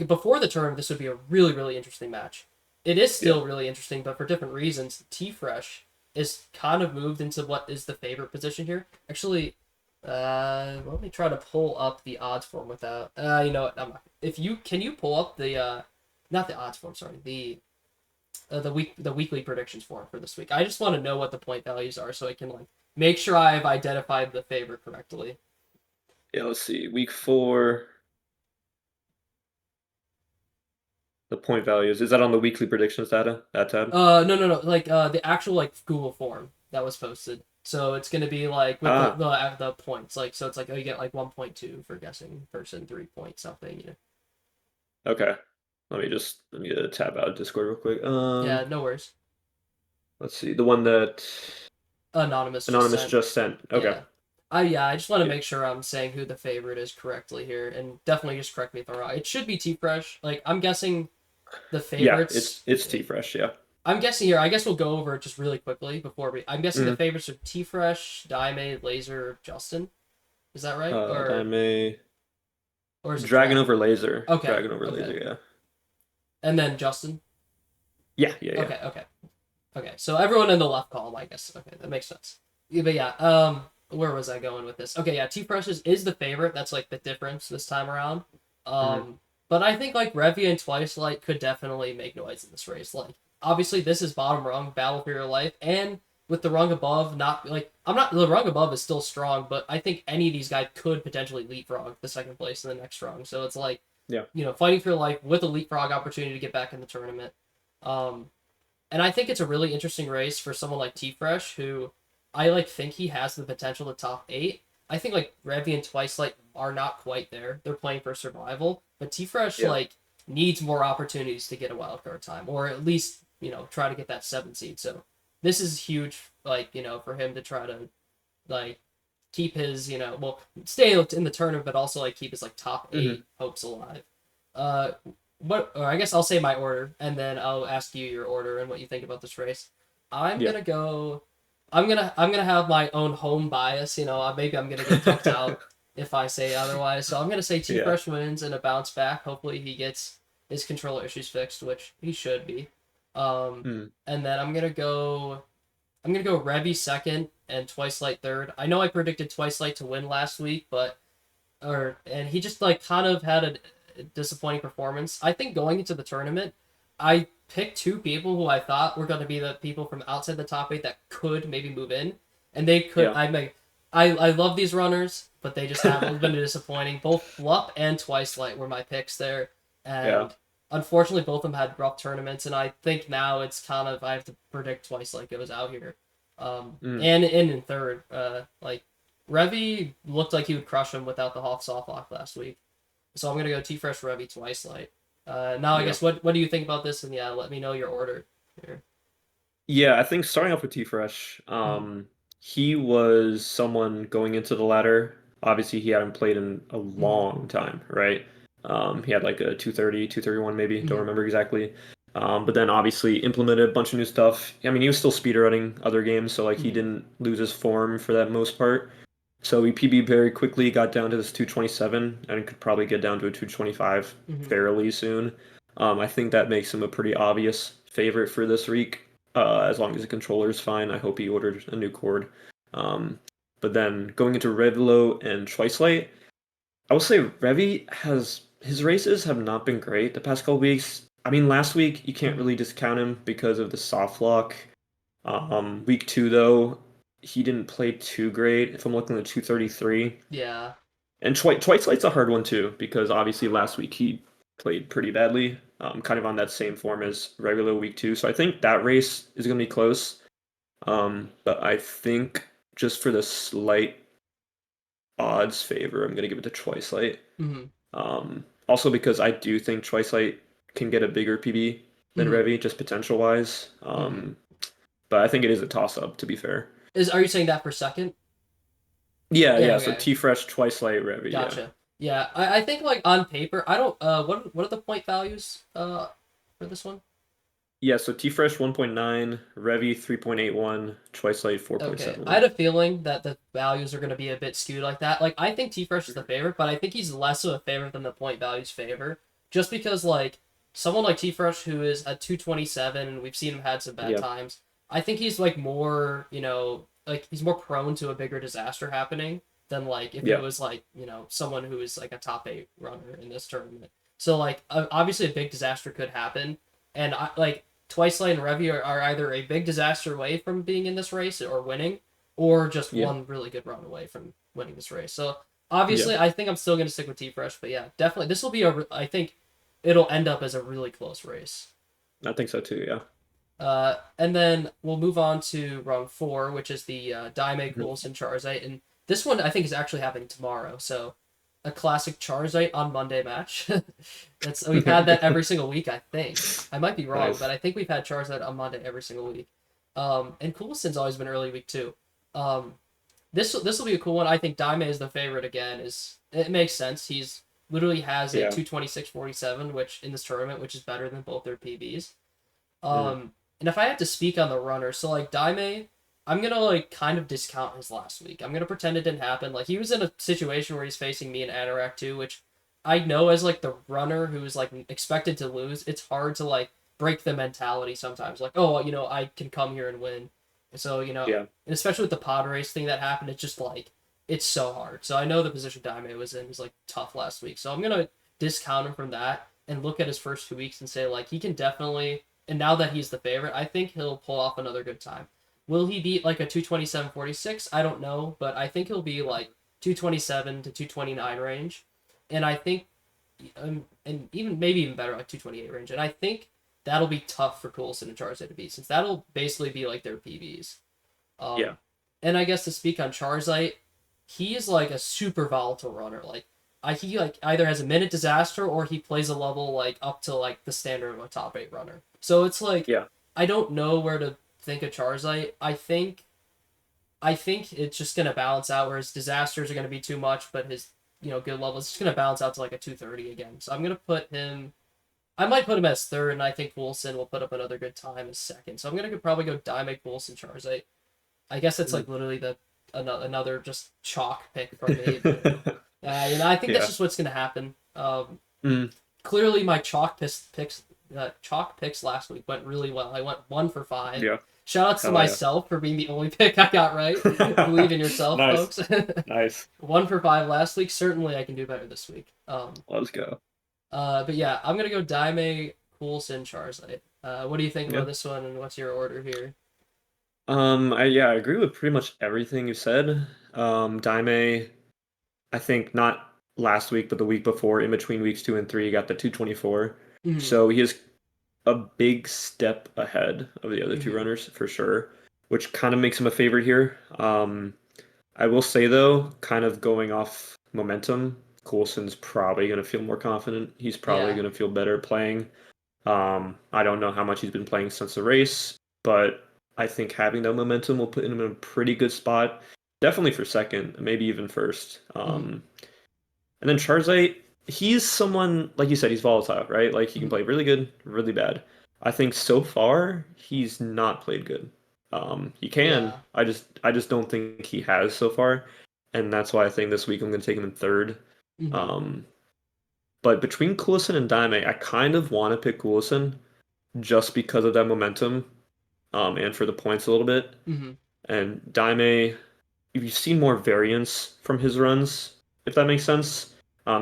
before the term, this would be a really really interesting match. It is Yeah. still really interesting, but for different reasons. T Fresh is kind of moved into what is the favorite position here. Actually, let me try to pull up the odds form without. You know what? If you can you pull up the not the odds form, sorry, the weekly predictions form for this week. I just want to know what the point values are so I can like make sure I've identified the favorite correctly. Yeah, let's see. Week 4, the point values. Is that on the weekly predictions data? That tab? No, like the actual like Google form that was posted. So it's gonna be like with the Ah, the, the points, like so it's like oh you get like 1.2 for guessing person 3 point something. Okay. Let me tab out of Discord real quick. Yeah, no worries. Let's see. The one that Anonymous just Anonymous sent. just sent. Okay. Yeah. I just want to Yeah. make sure I'm saying who the favorite is correctly here, and definitely just correct me if I'm wrong. It should be T Fresh. Like I'm guessing the Yeah, favorites. it's T Fresh, yeah. I'm guessing here. I guess we'll go over it just really quickly before we. I'm guessing the Mm. favorites are T Fresh, Daime, Laser, Justin. Is that right? Daime Or is it Dragon Dragon? over Laser. Okay, Dragon over okay, Laser, yeah. and then Justin. Yeah, yeah, yeah. Okay, okay, okay. So everyone in the left column, I guess. Okay, that makes sense. Yeah, but yeah, where was I going with this? Okay, yeah, T Fresh is the favorite. That's like the difference this time around. Hmm. But I think like Revy and Twice Light could definitely make noise in this race. Like obviously this is bottom rung, battle for your life, and with the rung above, not like I'm not the rung above is still strong, but I think any of these guys could potentially leapfrog the second place in the next rung. So it's like, Yeah. fighting for your life with a leapfrog opportunity to get back in the tournament. Um, and I think it's a really interesting race for someone like T Fresh, who I like think he has the potential to top eight. I think like Revy and Twice like are not quite there. They're playing for survival, but T Fresh Yeah. like needs more opportunities to get a wild card time, or at least try to get that 7 seed. So this is huge, like for him to try to like keep his stay in the tournament, but also like keep his like top Hmm. eight hopes alive. Uh, or I guess I'll say my order, and then I'll ask you your order and what you think about this race. I'm Yeah. gonna go. I'm gonna have my own home bias. Maybe I'm gonna get punked out if I say otherwise. So I'm gonna say T Yeah. Fresh wins and a bounce back. Hopefully he gets his controller issues fixed, which he should be. Um, Mm. and then I'm gonna go Revy second and Twice Light third. I know I predicted Twice Light to win last week, and he just like kind of had a disappointing performance. I think going into the tournament, I picked two people who I thought were going to be the people from outside the top eight that could maybe move in, and they could. Yeah. I love these runners, but they just have been disappointing. Both Flup and Twice Light were my picks there, Yeah. and unfortunately both of them had rough tournaments. And I think now it's kind of I have to predict Twice Light goes out here, Mm. and in third, like Revy looked like he would crush him without the Hoff soft lock last week. So I'm gonna go T Fresh Revy Twice Light. Now I Yeah. guess what do you think about this? And yeah, let me know your order here. Yeah, I think starting off with T Fresh, Mm-hmm. he was someone going into the ladder. Obviously, he hadn't played in a Mm-hmm. long time, right? He had like a 230, 231 maybe, don't Mm-hmm. remember exactly. But then obviously implemented a bunch of new stuff. I mean, he was still speedrunning other games, so like he Mm-hmm. didn't lose his form for that most part. So he PB very quickly, got down to this 227, and could probably get down to a 225 Mm-hmm. fairly soon. I think that makes him a pretty obvious favorite for this week, as long as the controller is fine. I hope he ordered a new cord. Um, but then going into Revlo and Schweisslight, I will say Revy has his races have not been great the past couple weeks. I mean, last week you can't Mm-hmm. really discount him because of the soft lock. Week two though, he didn't play too great. If I'm looking at 233, Yeah. and Schweisslight's a hard one too because obviously last week he played pretty badly, kind of on that same form as regular week two. So I think that race is going to be close. But I think just for the slight odds favor, I'm going to give it to Schweisslight. Mm-hmm. Also because I do think Schweisslight can get a bigger PB than Mm-hmm. Revy, just potential wise. Mm-hmm. But I think it is a toss up to be fair. Are you saying that for second? Yeah, Yeah. yeah. So Okay. T Fresh, Schweisslight, Revy. Yeah. Gotcha. Yeah. I think like on paper, I don't. What are the point values for this one? Yeah, so T-Fresh 1.9, Revy 3.81, Schweisslight Okay, I had 4.71. a feeling that the values are going to be a bit skewed like that. Like, I think T Fresh is the Mhm. favorite, but I think he's less of a favorite than the point values favor. Just because, like, someone like T Fresh who is at 227, and we've seen him had some bad Yeah, times, I think he's, like, more, like, he's more prone to a bigger disaster happening than, like, if it yeah, was, like, someone who is, like, a top eight runner in this tournament. So, like, obviously a big disaster could happen, and, Twice Lane and Revy are either a big disaster away from being in this race or winning, or just yeah, one really good run away from winning this race. So yeah. obviously, I think I'm still going to stick with T Fresh, but yeah, definitely this will be I think it'll end up as a really close race. I think so too, yeah. And then we'll move on to rung four, which is the Daime Mhm. Coulson Charizite, and this one I think is actually happening tomorrow. So a classic Charizite on Monday match. We've had that every single week, I think. I might be wrong, but Nice. I think we've had Charizite on Monday every single week. And Coulson's always been early week too. Um, this will be a cool one. I think Daime is the favorite again. Is it makes sense. He's literally has a Yeah. 226.47, which in this tournament, which is better than both their PBs. Mm. And if I had to speak on the runner, so like Daime, I'm gonna like kind of discount his last week. I'm gonna pretend it didn't happen. Like he was in a situation where he's facing me in Anorak too, which I know as like the runner who's like expected to lose, it's hard to like break the mentality sometimes. Like, oh, I can come here and win. And so, Yeah. and especially with the pod race thing that happened, it's just like it's so hard. So I know the position Daime was in was like tough last week. So I'm gonna discount him from that and look at his first 2 weeks and say like he can definitely, and now that he's the favorite, I think he'll pull off another good time. Will he beat like a 227.46? I don't know, but I think he'll be like 227 to 229 range. And I think, and even maybe even better, like 228 range. And I think that'll be tough for Coulson and Charizard to beat, since that'll basically be like their PBs. Yeah. Um, and I guess to speak on Charizite, he is like a super volatile runner. Like he like either has a minute disaster or he plays a level like up to like the standard of a top 8 runner. So it's like Yeah. I don't know where to think of Charizite. I think it's just gonna balance out where his disasters are gonna be too much, but his good level is just gonna balance out to like a 230 again. So I'm gonna put him. I might put him as third, and I think Coulson will put up another good time as second. So I'm gonna probably go Daime, Coulson, Charizite. I guess it's Mm. like literally the another just chalk pick from me, but I think that's Yeah. just what's gonna happen. Mm. Clearly my chalk picks last week went really well. I went 1 for 5. Yeah. Shout outs to Hell yeah. myself for being the only pick I got right. Believe in yourself, Nice. folks. Nice. 1 for 5 last week. Certainly I can do better this week. Let's go. But yeah, I'm gonna go Daime, Coulson, Charizard. What do you think Yeah. about this one, and what's your order here? I agree with pretty much everything you said. Daime, I think not last week, but the week before, in between weeks 2 and 3, got the 224. Mm-hmm. So he is a big step ahead of the other two Mm-hmm. runners for sure, which kind of makes him a favorite here. I will say though, kind of going off momentum, Coulson's probably going to feel more confident. He's probably Yeah. going to feel better playing. I don't know how much he's been playing since the race, but I think having that momentum will put him in a pretty good spot. Definitely for second, maybe even first. Mm-hmm. And then Charizard, he's someone, like you said, he's volatile, right? Like he can Mm-hmm. play really good, really bad. I think so far he's not played good. He can. Yeah. I just don't think he has so far, and that's why I think this week I'm going to take him in third. Mm-hmm. Um, but between Coulson and Daime, I kind of want to pick Coulson just because of that momentum, and for the points a little bit. Mm-hmm. And Daime, you've seen more variance from his runs, if that makes sense.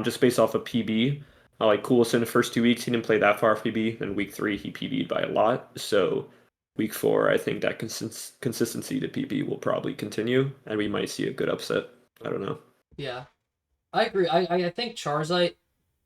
Just based off of PB. Like Coulson, the first 2 weeks he didn't play that far off PB. Then week 3 he PB'd by a lot. So week 4 I think that consistency to PB will probably continue, and we might see a good upset. I don't know. Yeah. I agree. I think Charizite.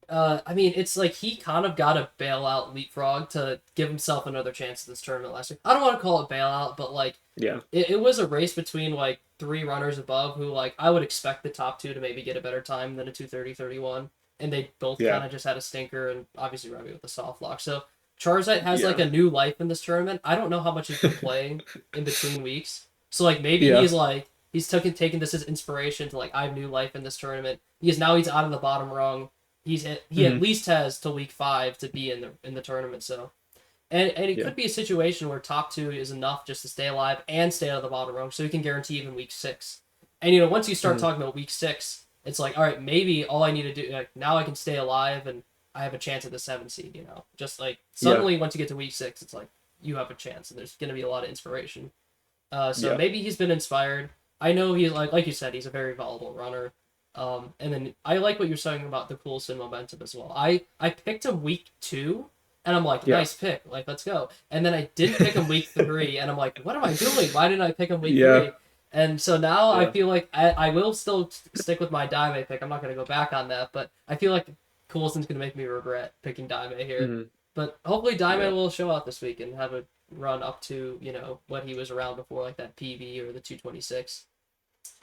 I mean, it's like he kind of got a bailout leapfrog to give himself another chance in this tournament last week. I don't want to call it bailout, but like Yeah, it was a race between like 3 runners above who like I would expect the top two to maybe get a better time than a 230.31, and they both yeah, kind of just had a stinker, and obviously Remy with the soft lock. So Charizite has like yeah, a new life in this tournament. I don't know how much he's been playing in between weeks. So like maybe yeah. he's like he's taken this as inspiration to like I have new life in this tournament because now he's out of the bottom rung. He at Hmm. least has till week 5 to be in the tournament. So and it Yeah, could be a situation where top two is enough just to stay alive and stay out of the bottom rung, so he can guarantee even week 6. And once you start hmm. talking about week 6, it's like all right, maybe all I need to do like now I can stay alive and I have a chance at the 7 seed. Just like Yeah, suddenly once you get to week 6, it's like you have a chance, and there's gonna be a lot of inspiration. So yeah, maybe he's been inspired. I know he's like you said, he's a very volatile runner. And then I like what you're saying about the Coulson momentum as well. I picked him week 2, and I'm like, yeah, nice pick, like let's go. And then I didn't pick him week 3, and I'm like, what am I doing? Why didn't I pick him week yeah, 3? And so now I yeah. feel like I will still stick with my Daime pick. I'm not gonna go back on that, but I feel like Coulson's gonna make me regret picking Daime here. Hmm. But hopefully Daime Yeah, will show out this week and have a run up to what he was around before, like that PB or the 226.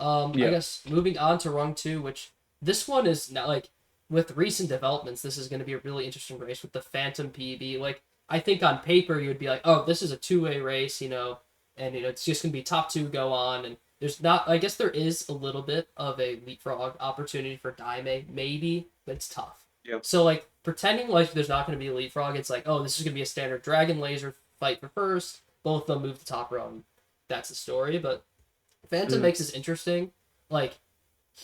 I yeah. guess moving on to rung two, which this one is now like with recent developments, this is going to be a really interesting race with the Phantom PB. Like I think on paper you would be like, oh, this is a two-way race, and it's just going to be top two go on, and there's not. I guess there is a little bit of a leapfrog opportunity for Daime, maybe, but it's tough. Yeah. So like pretending like there's not going to be a leapfrog, it's like, oh, this is going to be a standard Dragon Laser fight for first. Both of them move to top row. And that's the story, but Phantom Mm, makes this interesting. Like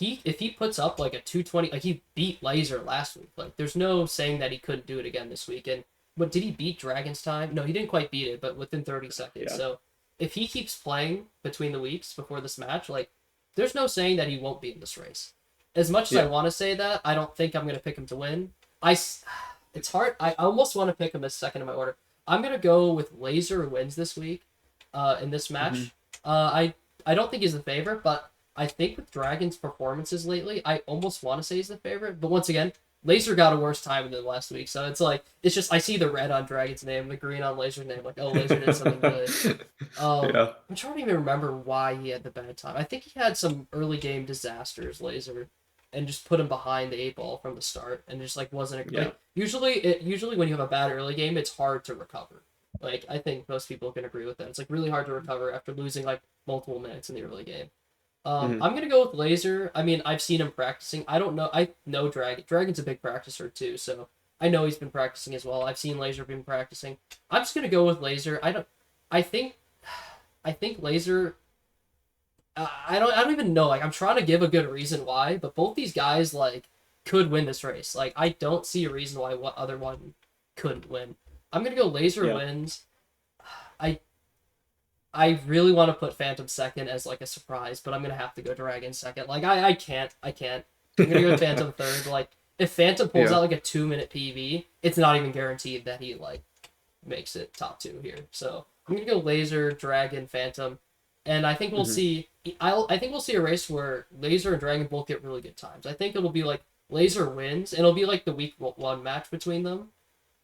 if he puts up like a 220, like he beat Laser last week. Like there's no saying that he couldn't do it again this week. And but did he beat Dragon's time? No, he didn't quite beat it, but within 30 seconds. yeah. So if he keeps playing between the weeks before this match, like there's no saying that he won't be in this race. As much as I Yeah. want to say that, I don't think I'm gonna pick him to win. It's hard. I almost want to pick him as second in my order. I'm gonna go with Laser wins this week, in this Hmm. match. I don't think he's the favorite, but I think with Dragon's performances lately, I almost want to say he's the favorite. But once again, Laser got a worse time than last week, so it's like it's just I see the red on Dragon's name, the green on Laser's name, like oh Laser did something good. Yeah. I'm trying to even remember why he had the bad time. I think he had some early game disasters, Laser, and just put him behind the eight ball from the start, and just like wasn't Yeah. like usually when you have a bad early game, it's hard to recover. Like I think most people can agree with that. It's like really hard to recover after losing like multiple minutes in the early game. Hmm. I'm gonna go with Laser. I mean, I've seen him practicing. I don't know. I know Dragon. Dragon's a big practicer too, so I know he's been practicing as well. I've seen Laser been practicing. I'm just gonna go with Laser. I don't. I think. I think Laser. I don't. I don't even know. Like, I'm trying to give a good reason why, but both these guys like could win this race. Like, I don't see a reason why what other one couldn't win. I'm gonna go Laser Yeah. wins. I I really want to put Phantom second as like a surprise, but I'm gonna have to go Dragon second. Like I can't. I'm gonna go Phantom third. Like if Phantom pulls Yeah. out like a 2 minute PV, it's not even guaranteed that he like makes it top two here. So I'm gonna go Laser, Dragon, Phantom, and I think we'll Hmm. see. I think we'll see a race where Laser and Dragon both get really good times. I think it'll be like Laser wins, and it'll be like the week one match between them.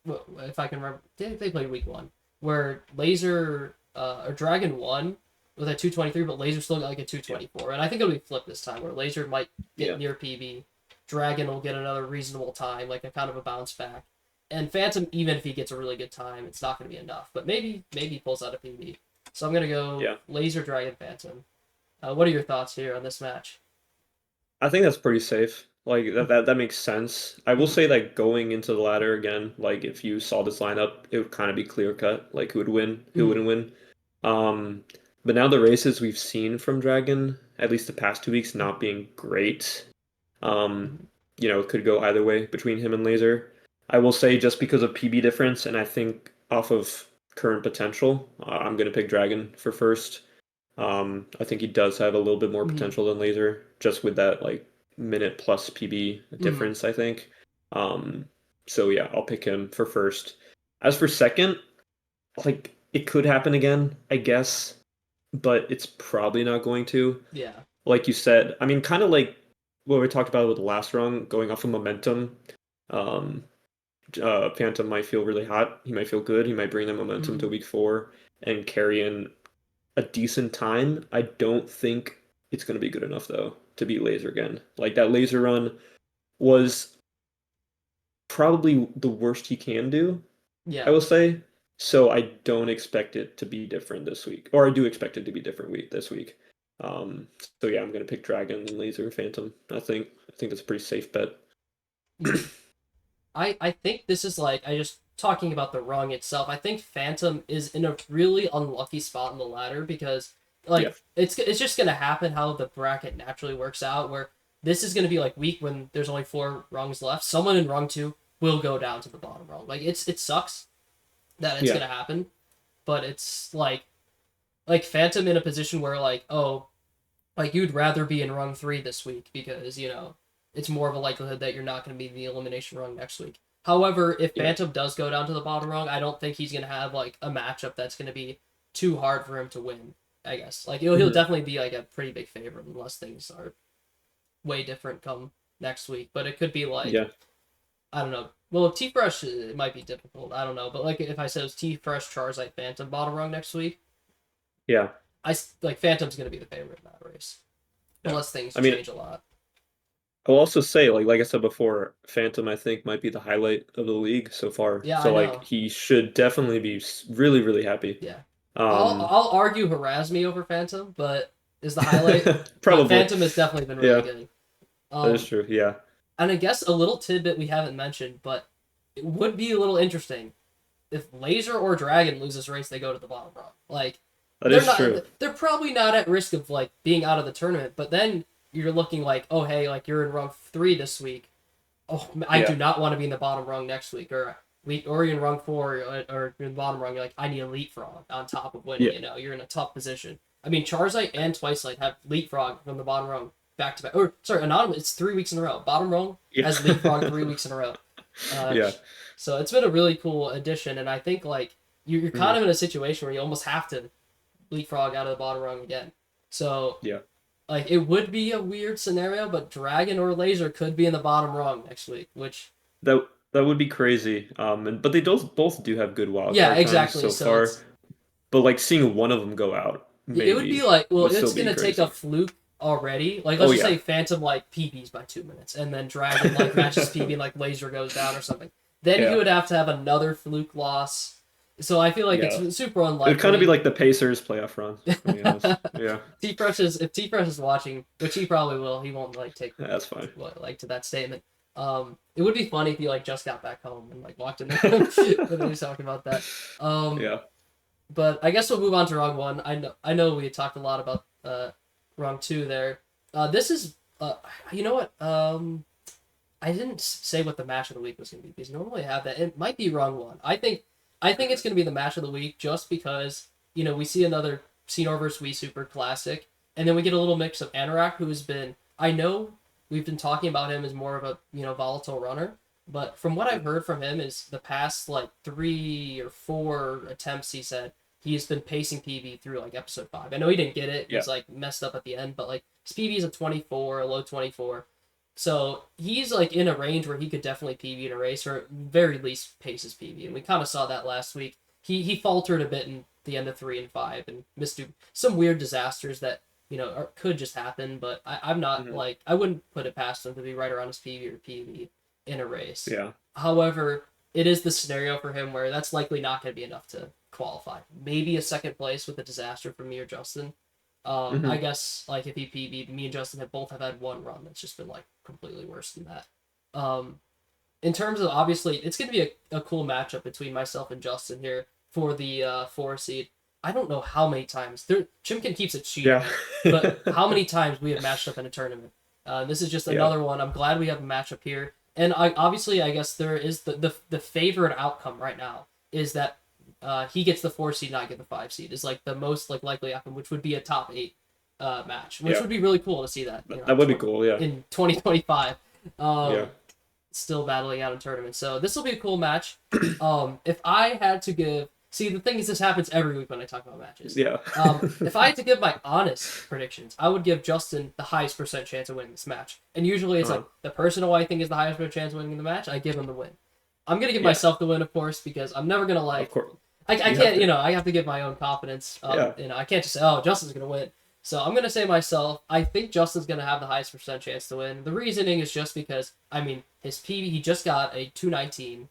Well, if I can remember, they played week one where Laser or Dragon won with a 223, but Laser still got like a Yeah. 224. And I think it'll be flipped this time where Laser might get Yeah. near PB, Dragon will get another reasonable time, like a kind of a bounce back. And Phantom, even if he gets a really good time, it's not going to be enough. But maybe he pulls out a PB. So I'm gonna go Yeah. Laser, Dragon, Phantom. What are your thoughts here on this match? I think that's pretty safe. Like that makes sense. I will Mhm. say that going into the ladder again, like if you saw this lineup, it would kind of be clear cut, like who would win, who Mhm. wouldn't win. Um, but now the races we've seen from Dragon, at least the past 2 weeks, not being great. Um, Mhm. it could go either way between him and Laser. I will say just because of PB difference, and I think off of current potential, I'm gonna pick Dragon for first. I think he does have a little bit more Mhm. potential than Laser, just with that like minute plus PB Mhm. difference, I think. Um, so yeah, I'll pick him for first. As for second, like it could happen again, I guess, but it's probably not going to. Yeah. Like you said, I mean, kind of like what we talked about with the last run, going off of momentum. Um, Phantom might feel really hot. He might feel good. He might bring the momentum to Mhm. week four and carry in a decent time. I don't think it's going to be good enough though to beat Laser again. Like that Laser run was probably the worst he can do, I Yeah. will say. So I don't expect it to be different this week, or I do expect it to be different week this week. Um, so yeah, I'm going to pick Dragon and Laser Phantom. I think that's a pretty safe bet. Mhm. I think this is like I just talking about the rung itself. I think Phantom is in a really unlucky spot in the ladder because Yeah. like it's just gonna happen how the bracket naturally works out. Where this is gonna be like week when there's only four rungs left. Someone in rung two will go down to the bottom rung. Like it sucks that it's Yeah. gonna happen, but it's like Phantom in a position where like oh like you'd rather be in rung three this week because it's more of a likelihood that you're not going to be in the elimination rung next week. However, if Yeah. Phantom does go down to the bottom rung, I don't think he's going to have like a matchup that's going to be too hard for him to win. I guess like he'll Mhm. definitely be like a pretty big favorite unless things are way different come next week. But it could be like Yeah. I don't know. Well, T Fresh it might be difficult. I don't know. But like if I said it was T Fresh, Charizard, Phantom bottom rung next week, Yeah. like Phantom's going to be the favorite in that race Yeah. unless things I mean, change a lot. I'll also say, like I said before, Phantom I think might be the highlight of the league so far. Yeah, I So like know. he should definitely be really really happy. Yeah. I'll Um, I'll argue Harass Me over Phantom, but is the highlight. But probably. Phantom has definitely been really Yeah, good. that is Um, true. Yeah, and I guess a little tidbit we haven't mentioned, but it would be a little interesting if Laser or Dragon lose this race, they go to the bottom rung. Like that they're is not, true. they're probably not at risk of like being out of the tournament. But then you're looking like, oh hey, like you're in rung 3 this week. Oh, I do Yeah, not want to be in the bottom rung next week, or you're in rung 4 or you're in the bottom rung. You're like, I need a leapfrog on top of winning. yeah, You know, you're in a tough position. I mean, Charizard and Twilight have leapfrog from the bottom rung back to back. Or sorry, Anonymous. It's 3 weeks in a row. Bottom rung yeah, has leapfrog 3 weeks in a row. Uh, yeah. so it's been a really cool addition, and I think like you're kind Mhm. of in a situation where you almost have to leapfrog out of the bottom rung again. So Yeah, like it would be a weird scenario, but Dragon or Laser could be in the bottom rung next week, which that would be crazy. But they both do have good yeah, wildcard times exactly. so So far. But like seeing one of them go out, it would be maybe like, well, would still it's be gonna take a crazy. fluke already. Like let's Oh just yeah. say Phantom like PBs by 2 minutes, and then Dragon like matches PB and like Laser goes down or something. Then he Yeah. would have to have another fluke loss. So I feel like Yeah. it's super It would kind of be unlikely. like the Pacers playoff run, to be honest. Yeah. T Fresh is if T Fresh is watching, which he probably will, he won't like take That's fine. like to that statement. It would be funny if he like just got back home and like walked in the room when he was talking about that. Um, Yeah. but I guess we'll move on to Wrong One. I know we had talked a lot about Wrong Two there. This is you know what I didn't say what the match of the week was going to be because normally I have that. It might be Wrong One. I think it's going to be the match of the week just because we see another Senor versus Wii Super Classic, and then we get a little mix of Anorak, who has been I know we've been talking about him as more of a volatile runner, but from what I've heard from him is the past like 3 or 4 attempts he said he's been pacing PB through like episode 5. I know he didn't get it; Yeah. he's like messed up at the end, but like his PB is a 24, a low 24. So he's like in a range where he could definitely PB in a race, or at very least pace his PB. And we kind of saw that last week. He faltered a bit in the end of 3 and 5 and missed some weird disasters that could just happen. But I'm not Hmm. like I wouldn't put it past him to be right around his PB or PB in a race. Yeah. However, it is the scenario for him where that's likely not going to be enough to qualify. Maybe a second place with a disaster for me or Justin. I Hmm. guess like if he PB'd, me and Justin have had one run that's just been like completely worse than that. Um, in terms of obviously, it's going to be a cool matchup between myself and Justin here for the 4 seed. I don't know how many times Chimkin keeps it cheating, Yeah. but how many times we have matched up in a tournament. This is just Yeah. another one. I'm glad we have a matchup here, and I guess there is the favorite outcome right now is that he gets the 4 seed, not get the 5 seed. Is like the most like likely outcome, which would be a top 8 match, which Yeah. would be really cool to see that That would be cool. Yeah. in 2025. Yeah. Still battling out in tournaments. So this will be a cool match. If I had to give, see the thing is this happens every week when I talk about matches. Yeah. If I had to give my honest predictions, I would give Justin the highest percent chance of winning this match. And usually it's Uh-huh. like the person who I think is the highest percent chance of winning the match, I give him the win. I'm gonna give Yeah. myself the win, of course, because I'm never gonna Of like course. I You have can't to. I have to give my own confidence. Yeah. I can't just say Justin's gonna win. So I'm gonna say myself. I think Justin's gonna have the highest percent chance to win. The reasoning is just because I mean his PB he just got a 219.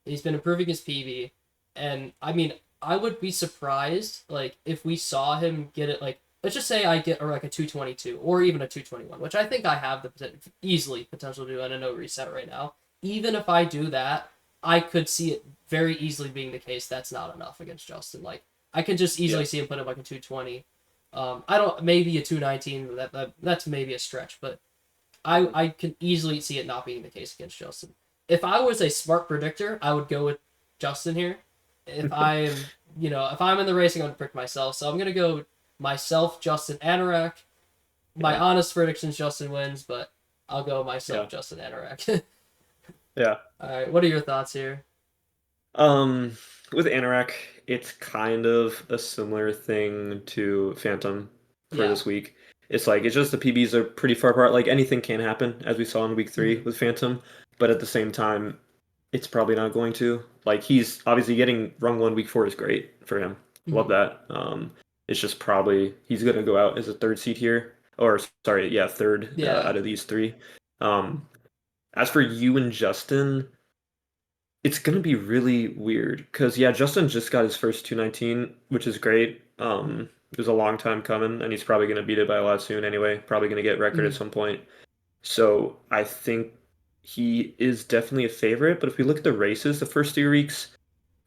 He's been improving his PB, and I mean I would be surprised like if we saw him get it like let's just say I get or like a 222 or even a 221, which I think I have the easily potential to do at a no reset right now. Even if I do that, I could see it very easily being the case that's not enough against Justin. Like I can just Yeah. easily see him put up like a 220. I don't maybe a 219. That's maybe a stretch, but I can easily see it not being the case against Justin. If I was a smart predictor, I would go with Justin here. If I'm if I'm in the racing, I'm gonna predict myself. So I'm gonna go myself, Justin, Anorak. My Yeah. honest predictions, Justin wins, but I'll go Yeah. myself, Justin, Anorak. Yeah. All right, what are your thoughts here? Um, with Anorak, it's kind of a similar thing to Phantom for Yeah. this week. It's like it's just the PBs are pretty far apart. Like anything can happen, as we saw in week 3 Mhm. with Phantom, but at the same time, it's probably not going to. Like he's obviously getting rung 1 week 4 is great for him. Love Mhm. that. It's just probably he's gonna go out as a third seed here, or sorry, yeah, third Yeah. out of these 3. Um, as for you and Justin, it's gonna be really weird because yeah, Justin just got his first 219, which is great. It was a long time coming, and he's probably gonna beat it by a lot soon anyway. Probably gonna get record at Mhm. some point. So I think he is definitely a favorite. But if we look at the races, the first 3 weeks,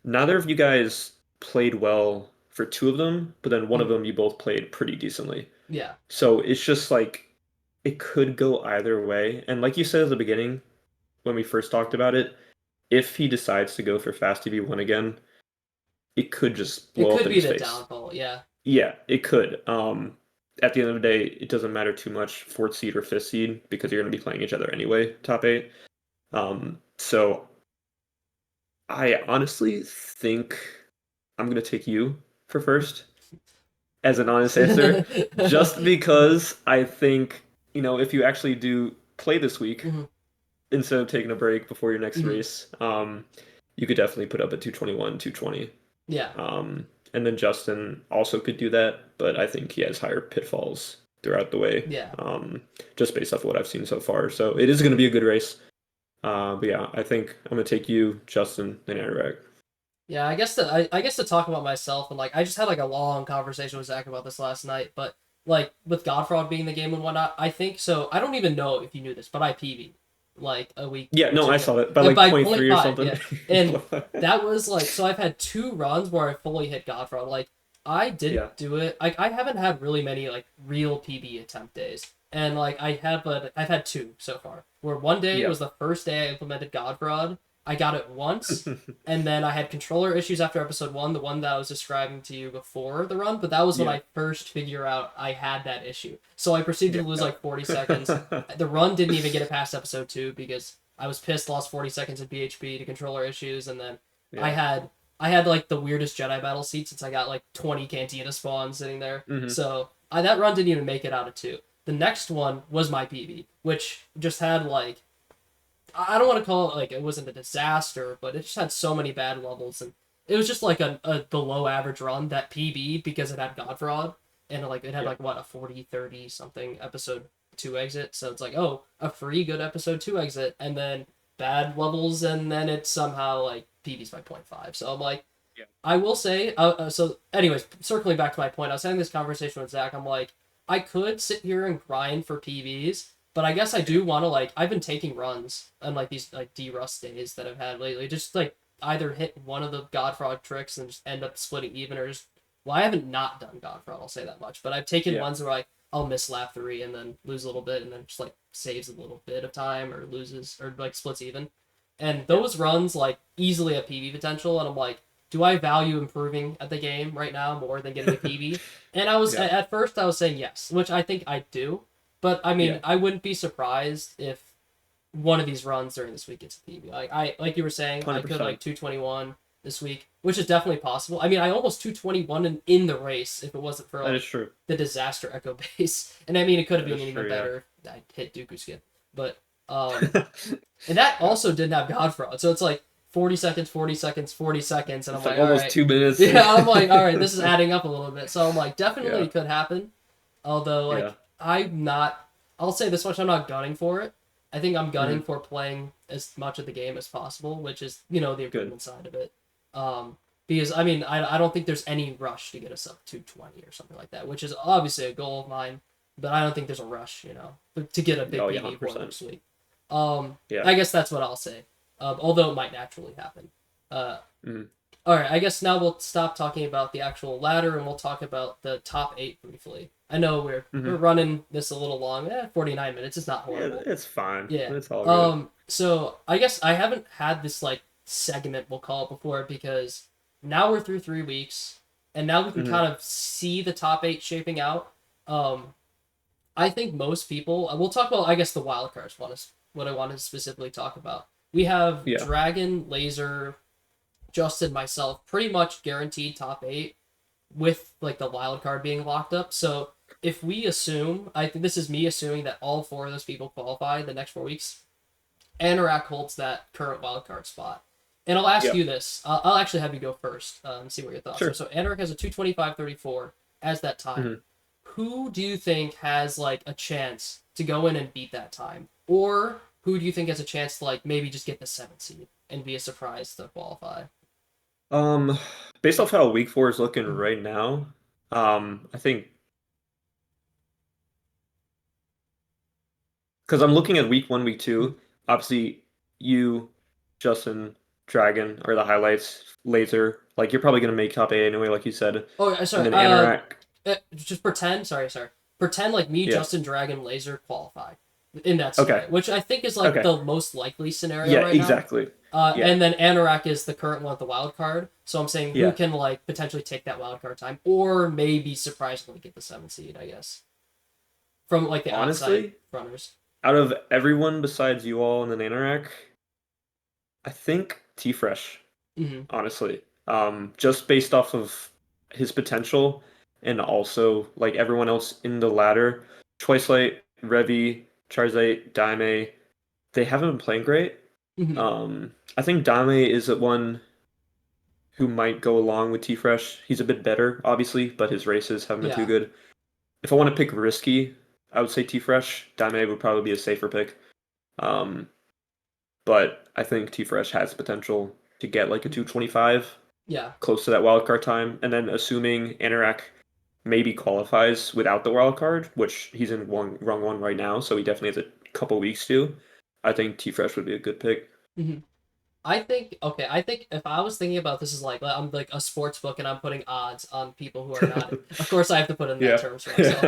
neither of you guys played well for two of them, but then one of Mhm. them you both played pretty decently. Yeah. So it's just like it could go either way. And like you said at the beginning, when we first talked about it, if he decides to go for Fast TV1 again, it could just It blow up could in be his the face. downfall. Yeah. Yeah, it could. At the end of the day, it doesn't matter too much fourth seed or fifth seed because you're going to be playing each other anyway, top eight. So I honestly think I'm going to take you for first as an honest answer, just because I think, if you actually do play this week, Mhm. instead of taking a break before your next Mhm. race, you could definitely put up a 221, 220. Yeah. And then Justin also could do that, but I think he has higher pitfalls throughout the way, Yeah. just based off what I've seen so far. So it is going to be a good race. But yeah, I think I'm going to take you, Justin, and Iraq. Yeah, I guess to talk about myself and like I just had like a long conversation with Zach about this last night, but like with Godfrog being the game and whatnot, I think so. I don't even know if you knew this, but I PV'd like a week Yeah, or no, two I ago, saw that by and like by point point 3 or five, something. yeah, and that was like so. I've had two runs where I fully hit Godfrog. Like I Yeah, didn't do it. I haven't had really many like real PB attempt days, and like I've had two so far. Where one day yeah. was the first day I implemented Godfrog. I got it once and then I had controller issues after episode one, the one that I was describing to you before the run, but that was when Yeah, I first figure out I had that issue. So I proceeded yeah. to lose like 40 seconds. The run didn't even get it past episode two because I was pissed, lost 40 seconds of BHP to controller issues, and then I Yeah. had I had like the weirdest Jedi battle seat since I got like 20 Cantina spawns sitting there. Hmm. So that run didn't even make it out of two. The next one was my PB, which just had like I don't want to call it like it wasn't a disaster, but it just had so many bad levels, and it was just like a below average run that PB because it had Godfraud and like it had Yeah. like what a 40-30 something episode two exit. So it's like oh a free good episode two exit, and then bad levels, and then it's somehow like PB's by point 0.5. So I'm like Yeah. I will say, so anyways, circling back to my point, I was having this conversation with Zach. I'm like, I could sit here and grind for PVs, but I guess I Yeah. do want to like, I've been taking runs on like these like D-Rust days that I've had lately, just like either hit one of the Godfrog tricks and just end up splitting even, or just, well, I haven't not done Godfrog, I'll say that much, but I've taken Yeah. ones where I'll miss lap three and then lose a little bit and then just like saves a little bit of time or loses or like splits even. And Yeah. those runs like easily have PV potential, and I'm like, do I value improving at the game right now more than getting a PB? And I was Yeah. at first I was saying yes, which I think I do. But I mean, Yeah. I wouldn't be surprised if one of these runs during this week gets a PB. Like you were saying, I could like 100%. 221 this week, which is definitely possible. I mean, I almost 221 in the race if it wasn't for That like is true. the disaster echo base. And I mean, it could have That been is even true, yeah. better if I hit Dooku skin. But and that Yeah. also didn't have God fraud. So it's like 40 seconds, 40 seconds, 40 seconds. And I'm It's like, like all almost right. 2 minutes. Yeah, I'm like, all right, this is adding up a little bit. So I'm like, definitely Yeah. it could happen. Although, Yeah. like, I'm not, I'll say this much, I'm not gunning for it. I think I'm gunning Hmm. for playing as much of the game as possible, which is, the Good. improvement side of it. Because, I mean, I don't think there's any rush to get us up to 220 or something like that, which is obviously a goal of mine. But I don't think there's a rush, to get a big Oh, yeah, PV for 100%. this week. Yeah. I guess that's what I'll say. Although it might naturally happen. Uh, Mhm. all right, I guess now we'll stop talking about the actual ladder and we'll talk about the top eight briefly. I know we're Hmm. running this a little long. 49 minutes is not Yeah, horrible. it's fine. Yeah. It's all good. So I guess I haven't had this like segment we'll call it before because now we're through 3 weeks and now we can Hmm. kind of see the top eight shaping out. Um, I think most people. We'll talk about. I guess the wild cards one is what I wanted to specifically talk about. We have Yeah. Dragon, Laser, Justin, myself, pretty much guaranteed top eight with like the wild card being locked up. So if we assume, I think this is me assuming that all four of those people qualify the next 4 weeks, Anorak holds that current wild card spot. And I'll ask Yeah. you this. I'll actually have you go first and see what your thoughts are. Sure. So Anorak has a 225.34 as that Hmm. time. who do you think has like a chance to go in and beat that time, or who do you think has a chance to like maybe just get the seventh seed and be a surprise to qualify? Um, Based off how week 4 is looking Mhm. right now, I think because I'm looking at week 1, week Mhm. 2, obviously you, Justin, Dragon are the highlights. Laser, like you're probably gonna make top 8 anyway, like you said, Oh, and sorry. then Anorak, Just pretend. Sorry. Pretend like me, yeah, Justin, Dragon, Laser qualify in that okay, scenario, which I think is like okay, the most likely scenario yeah, right now. exactly, yeah, And then Anorak is the current one with the wild card. So I'm saying who yeah. can like potentially take that wild card time, or maybe surprisingly get the seventh seed. I guess from like the outside Honestly, runners. out of everyone besides you all and then Anorak, I think T-Fresh. Mm-hmm. Honestly. Just based off of his potential and also like everyone else in the ladder, Choicelite, Revi, Charizite, Daime, they haven't been playing great. Mm-hmm. I think Daime is the one who might go along with T-Fresh. He's a bit better, obviously, but his races haven't been too Yeah. good. If I want to pick risky, I would say T-Fresh. Daime would probably be a safer pick. Um, but I think T-Fresh has the potential to get like a Mm-hmm. 225 Yeah. close to that wild card time, and then assuming Anorak maybe qualifies without the wild card, which he's in rung one right now, so he definitely has a couple weeks to. I think T Fresh would be a good pick. Mm-hmm. I think okay. I think if I was thinking about this as like I'm like a sports book and I'm putting odds on people who are not. Of course, I have to put in that Yeah. terms for myself,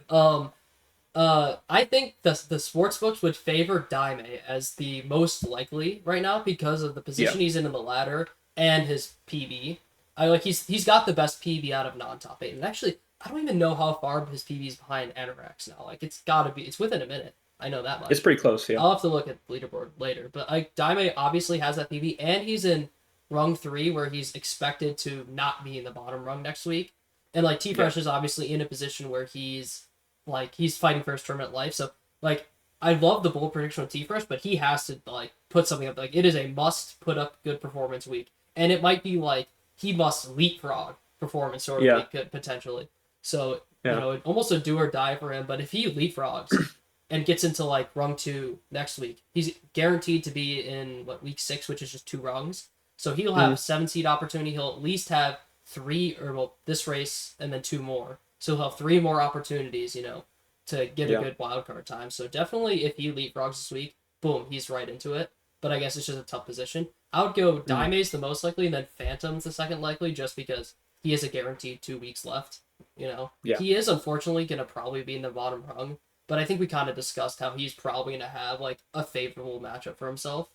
but I think the sports books would favor Daime as the most likely right now because of the Yeah. position he's in the ladder and his PB. I like he's got the best PB out of non-top eight, and actually I don't even know how far his PB is behind Anorax now. Like it's within a minute. I know that It's much. pretty close, yeah. I'll have to look at the leaderboard later, but like Daime obviously has that PB, and he's in rung three where he's expected to not be in the bottom rung next week, and like T Yeah. Fresh is obviously in a position where he's fighting for his tournament life. So like I love the bold prediction with T Fresh, but he has to like put something up. Like it is a must put up good performance week, and it might be like he must leapfrog performance sort of Yeah. week potentially. So Yeah. almost a do or die for him. But if he leapfrogs and gets into like rung two next week, he's guaranteed to be in what week six, which is just two rungs. So he'll have Mm, seven seed opportunity. He'll at least have three or well this race and then two more. So he'll have three more opportunities, to get a yeah. good wild card time. So definitely if he leapfrogs this week, boom, he's right into it. But I guess it's just a tough position. I would go Mm, Daime's the most likely, and then Phantom's the second likely, just because he has a guaranteed 2 weeks left. yeah. He is unfortunately gonna probably be in the bottom rung, but I think we kind of discussed how he's probably gonna have like a favorable matchup for himself.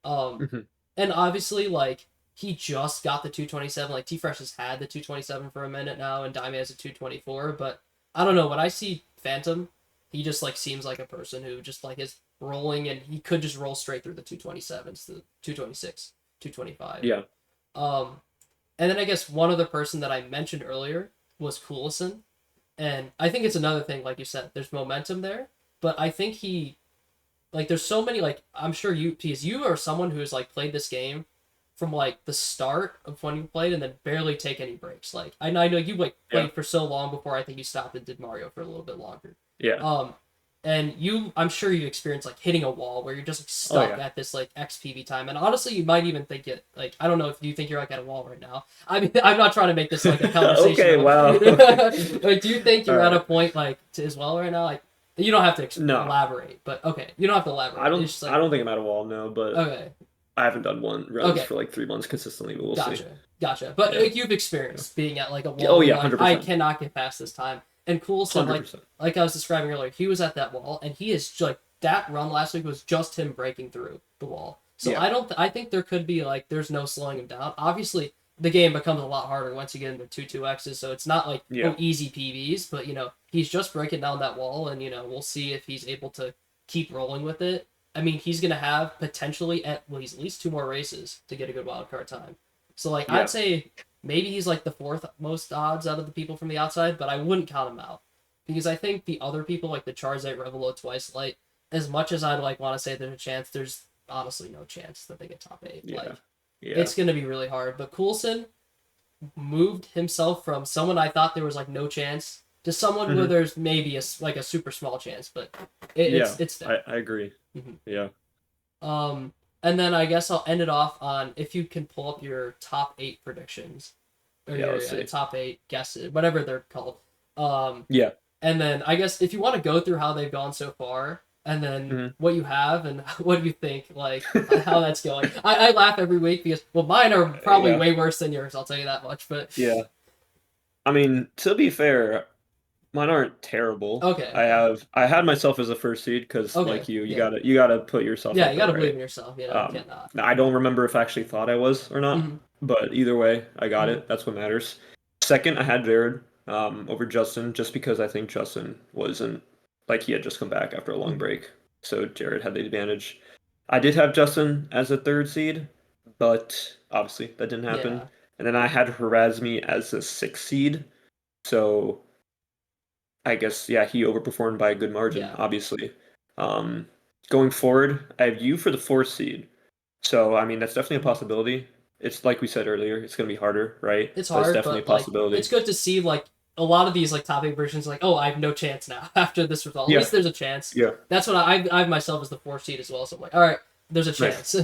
Um, Hmm. and obviously like he just got the 227. Like T Fresh has had the 227 for a minute now, and Daime has a 224. But I don't know. When I see Phantom, he just like seems like a person who just like is rolling, and he could just roll straight through the 227s, the 226, 225. Yeah. Um, and then I guess one other person that I mentioned earlier was Coolison, and I think it's another thing, like you said, there's momentum there, but I think he like there's so many like I'm sure because you are someone who's like played this game from like the start of when you played and then barely take any breaks. Like I know you like Yeah. played for so long before I think you stopped and did Mario for a little bit longer. Yeah. Um, and I'm sure you experienced like hitting a wall where you're just like Oh stuck yeah. at this like XPV time. And honestly, you might even think it like I don't know if you think you're like at a wall right now. I mean, I'm not trying to make this like a conversation. Okay, wow. Like, do you think All you're at a right. point like as well right now? Like, you don't have to No. elaborate, but okay, you don't have to I elaborate. don't It's just I like don't think I'm at a wall, no, but okay, I haven't done one runs okay, for like 3 months consistently, but we'll see. gotcha. But Yeah. like you've Yeah. experienced being at like a Yeah, wall oh where yeah, you're like, I 100%. cannot get past this time. And Coulson, like 100%. like I was describing earlier, he was at that wall, and he is like that run last week was just him breaking through the wall. So Yeah. I think there could be like there's no slowing him down. Obviously, the game becomes a lot harder once you get into two X's, so it's not like Yeah. easy PVs, but he's just breaking down that wall, and we'll see if he's able to keep rolling with it. I mean, he's gonna have potentially he's at least two more races to get a good wild card time. So like I'd Yeah. say maybe he's like the fourth most odds out of the people from the outside, but I wouldn't count him out because I think the other people like the Charizard, Revelo, Twice Light, as much as I'd like want to say there's a chance, there's honestly no chance that they get top eight. Yeah. Like Yeah. it's gonna be really hard. But Coulson moved himself from someone I thought there was like no chance to someone where Hmm. there's maybe like a super small chance, but Yeah, it's I, there. I agree. Mhm. Yeah. Um, and then I guess I'll end it off on if you can pull up your top eight predictions or Yeah, your let's see. top eight guesses, whatever they're called. Um, Yeah. and then I guess if you want to go through how they've gone so far, and then Hmm. what you have and what you think, like how that's going. I laugh every week because well, mine are probably Yeah. way worse than yours. I'll tell you that much. But Yeah. I mean, to be fair, mine aren't terrible. okay, okay, I had myself as a first seed because okay, like you yeah, gotta put yourself yeah. out You got there, to believe right? in yourself. You know, you can't not. I don't remember if I actually thought I was or not, Mm-hmm, but either way, I got mm-hmm, it. That's what matters. Second, I had Jared over Justin just because I think Justin wasn't like he had just come back after a long mm-hmm. break, so Jared had the advantage. I did have Justin as a third seed, but obviously that didn't happen. Yeah, And then I had Harazmi as a sixth seed, so I guess yeah, he overperformed by a good margin, yeah. obviously. Um, Going forward, I have you for the fourth seed. So I mean that's definitely a Mm-hmm. possibility. It's like we said earlier, it's gonna be harder, right? It's But it's hard, definitely a but like it's possibility. good to see like a lot of these like top eight versions. Like, oh, I have no chance now after this result. At Yeah, least there's a chance. yeah, That's what I have myself as the fourth seed as well. So I'm like, all right, there's a nice. chance.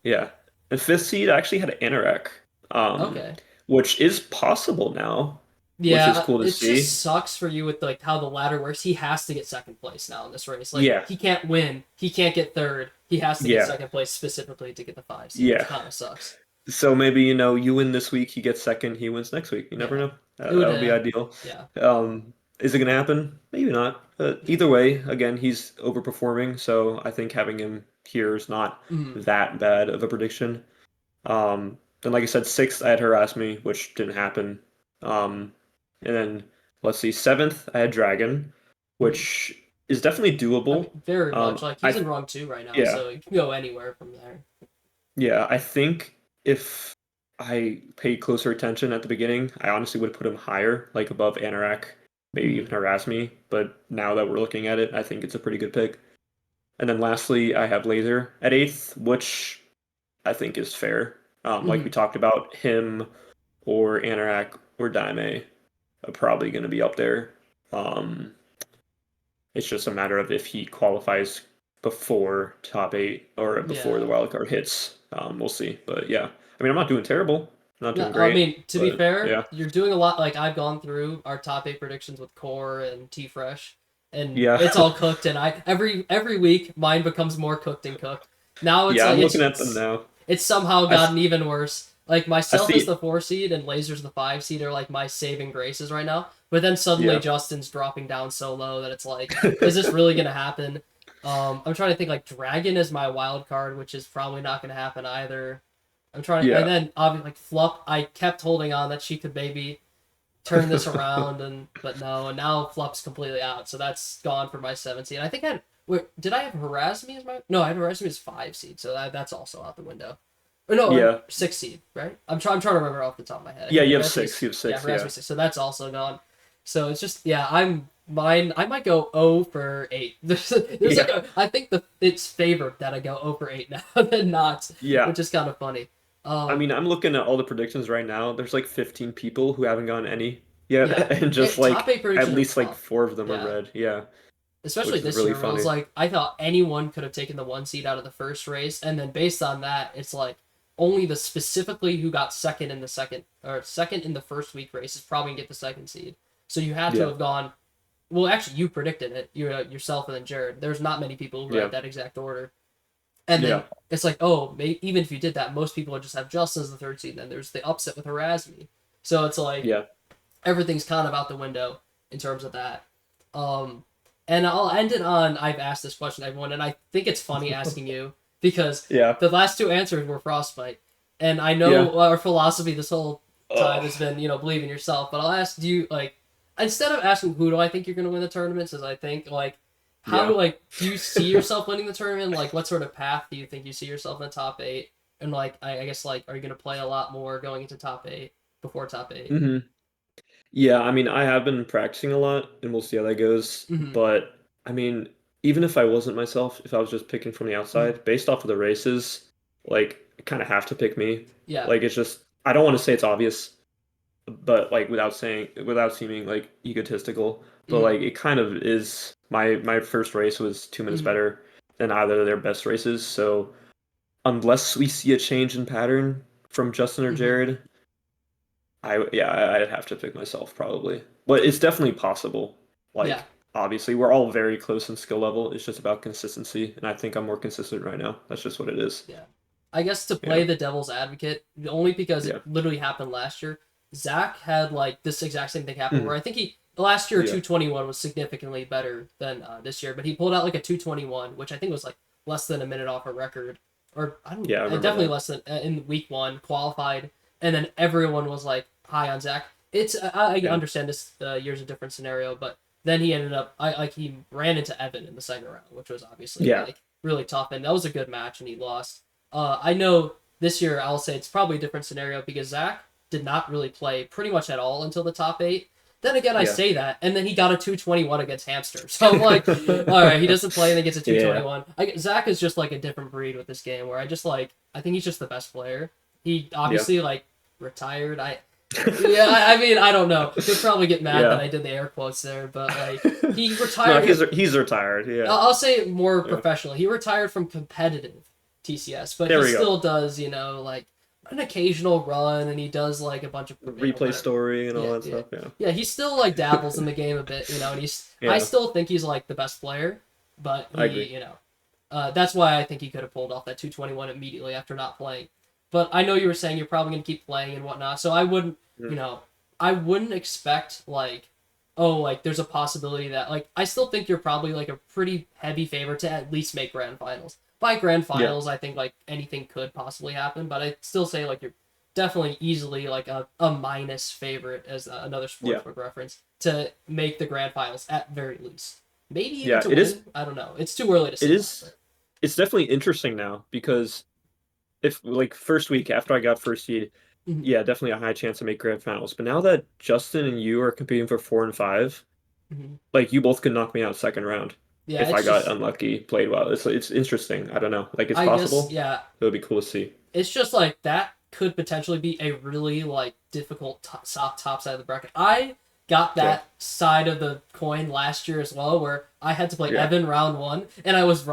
Yeah. And fifth seed I actually had Anorak, um, Okay. which is possible now, which is Yeah, cool to it just see. sucks for you with like how the ladder works. He has to get second place now in this race. Like Yeah, he can't win. He can't get third. He has to get yeah, second place specifically to get the five seed, which yeah. kind of sucks. So maybe, you win this week, he gets second, he wins next week. You never Yeah, know. it That would. would be ideal. Yeah. Is it gonna happen? Maybe not. Either way, again, he's overperforming, so I think having him here is not Mm, that bad of a prediction. Then, like I said, sixth, I had Harass Me, which didn't happen. And then, let's see, seventh, I had Dragon, mm. which is definitely I doable. mean, very much. Like he's I in run two right now, Yeah, so you can go anywhere from there. yeah, I think if I paid closer attention at the beginning, I honestly would put him higher, like above Anorak, maybe even Mm, Harass Me. But now that we're looking at it, I think it's a pretty good pick. And then lastly, I have Laser at eighth, which I think is fair. Like we mm. talked about, him or Anorak or Daime are probably going to be up there. Um, it's just a matter of if he qualifies before top eight or before the Yeah. wild card hits. We'll see. But yeah, I mean, I'm not doing terrible. I'm not No, doing I great. mean, to be But fair, yeah, you're doing a lot. Like I've gone through our top eight predictions with Core and T Fresh, and yeah, it's all cooked. And I every week mine becomes more cooked and cooked. Now it's yeah. like I'm looking at them now. it's somehow I gotten even worse. Like I myself is see. the four seed and Laser's the five seed are like my saving graces right now. But then suddenly Yeah. Justin's dropping down so low that it's like, is this really gonna happen? I'm trying to think like Dragon is my wild card, which is probably not gonna happen either. I'm trying, and Yeah. then obviously like Flup, I kept holding on that she could maybe turn this around, and but no, and now Flup's completely out, so that's gone for my seven seed. I think I had, wait, did I have Harass Me as my? No, I had Harass Me as five seed, so that's also out the window. Or no, or Yeah. six seed, right? I'm trying to remember off the top of my head. I Yeah. think You have Harass six. You have yeah, six. Harass Yeah. Me six, so that's also gone. So it's just yeah, I'm mine. I might go 0 for 8. There's like Yeah. I think it's favored that I go 0 for 8 now than not, Yeah. which is kind of funny. I Um, mean, I'm looking at all the predictions right now. There's like 15 people who haven't gotten any yet, yeah, and just top like 8 at predictions are least like tough. four of them are Yeah, red. Yeah, especially which is this really year where it was funny. like I thought anyone could have taken the one seed out of the first race, and then based on that, it's like only the specifically who got second in the second or second in the first week race is probably gonna get the second seed. So you had to Yeah, have gone. Well, actually, you predicted it. You yourself and then Jared. There's not many people who had yeah, that exact order. And yeah, then it's like, oh, even if you did that, most people would just have Justin as the third seed. Then there's the upset with Erasmi. So it's like yeah, everything's kind of out the window in terms of that. Um, and I'll end it on I've asked this question to everyone, and I think it's funny asking you because yeah, the last two answers were Frostbite. And I yeah. know our philosophy this whole time Oh, has been, believe in yourself, but I'll ask, do you, like, instead of asking who do I think you're going to win the tournaments, as I think, like, how yeah. do, like, do you see yourself winning the tournament? Like, what sort of path do you think you see yourself in the top eight? And, like, I guess, like, are you going to play a lot more going into top eight, before top 8? Hmm. Yeah, I mean, I have been practicing a lot, and we'll see how that goes. Mm-hmm. But I mean, even if I wasn't myself, if I was just picking from the Mm-hmm. outside, based off of the races, like, I kind of have to pick me. Yeah. Like, it's just, I don't want to say it's obvious, but like without seeming like egotistical, but Mm-hmm. like it kind of is. My first race was 2 minutes Mm-hmm. better than either of their best races. So unless we see a change in pattern from Justin or Mm-hmm. Jared, I'd have to pick myself probably. But it's definitely possible. Yeah. Like obviously we're all very close in skill level. It's just about consistency, and I think I'm more consistent right now. That's just what it is. Yeah. I guess to Yeah. play the devil's advocate, only because it Yeah. literally happened last year, Zach had like this exact same thing happen where Mhm. I think he last year Yeah. 221 was significantly better than this year, but he pulled out like a 221, which I think was like less than a minute off a record, or I don't Yeah, I remember definitely that. less than in week one qualified, and then everyone was like high on Zach. It's I Yeah. understand this year's a different scenario, but then he ended up he ran into Evan in the second round, which was obviously Yeah. like really tough, and that was a good match, and he lost. I know this year I'll say it's probably a different scenario because Zach did not really play pretty much at all until the top eight. Then again, I Yeah. say that, and then he got a 221 against Hamster. So I'm like, all right, he doesn't play and then gets a Yeah. 221. Zach is just like a different breed with this game where I think he's just the best player. He Yeah. obviously like retired. Yeah, I mean, I don't know. He'll probably get mad that Yeah. I did the air quotes there, but like he No, retired. he's retired. Yeah. I'll say it more Yeah. professional. He retired from competitive TCS, but There he we go. still does, like an occasional run, and he does like a bunch of Replay whatever. story and all Yeah, that yeah, stuff. Yeah. yeah. He still like dabbles in the game a bit, and he's. I Yeah. still think he's like the best player, but I agree. that's why I think he could have pulled off that 221 immediately after not playing. But I know you were saying you're probably gonna keep playing and whatnot, so I wouldn't, Mhm. I wouldn't expect like, oh, like there's a possibility that like I still think you're probably like a pretty heavy favorite to at least make grand finals. By grand Yeah. finals, I think like anything could possibly happen, but I still say like you're definitely easily like a minus favorite as another Yeah. sportsbook reference to make the grand finals at very least. Maybe even Yeah. to It is. win. I don't know. It's too early to It say that, is. but It's definitely interesting now because if like first week after I got first seed, Mhm, yeah, definitely a high chance to make grand finals. But now that Justin and you are competing for 4 and 5, mhm. like you both could knock me out second round Yeah, if I it's got just unlucky, played well. It's interesting. I don't know. Like it's I guess possible. yeah, It would be cool to see. it's just like that could potentially be a really like difficult top side of the bracket. I got Yeah. that side of the coin last year as well, where I had to play Yeah. Evan round one, and I was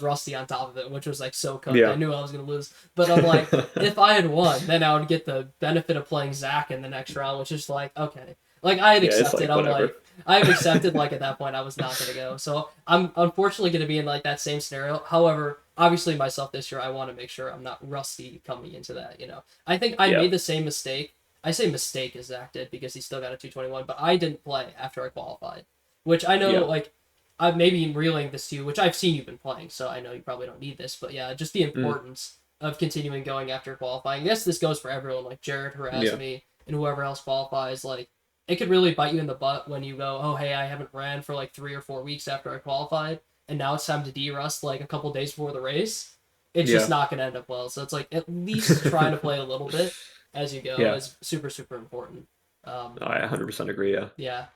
rusty on top of it, which was like so cooked. I Yeah. knew I was gonna lose, but I'm like, if I had won, then I would get the benefit of playing Zach in the next round, which is like okay, like I had Yeah, it's accepted. like I'm whatever. like I have accepted like at that point I was not gonna go, so I'm unfortunately gonna be in like that same scenario. However, obviously myself this year I want to make sure I'm not rusty coming into that. I think I Yeah. made the same mistake. I say mistake as Zach did because he still got a 221, but I didn't play after I qualified, which I know Yeah. like I've maybe relaying this to you, which I've seen you've been playing, so I know you probably don't need this, but yeah, just the Mm. importance of continuing going after qualifying. I guess this goes for everyone, like Jared harassed Yeah. me and whoever else qualifies, like it could really bite you in the butt when you go, oh hey, I haven't ran for like 3 or 4 weeks after I qualified, and now it's time to de-rust like a couple days before the race. It's just Yeah. not gonna end up well. So it's like at least trying to play a little bit as you go Yeah. is super super important. I 100% agree. Yeah. Yeah.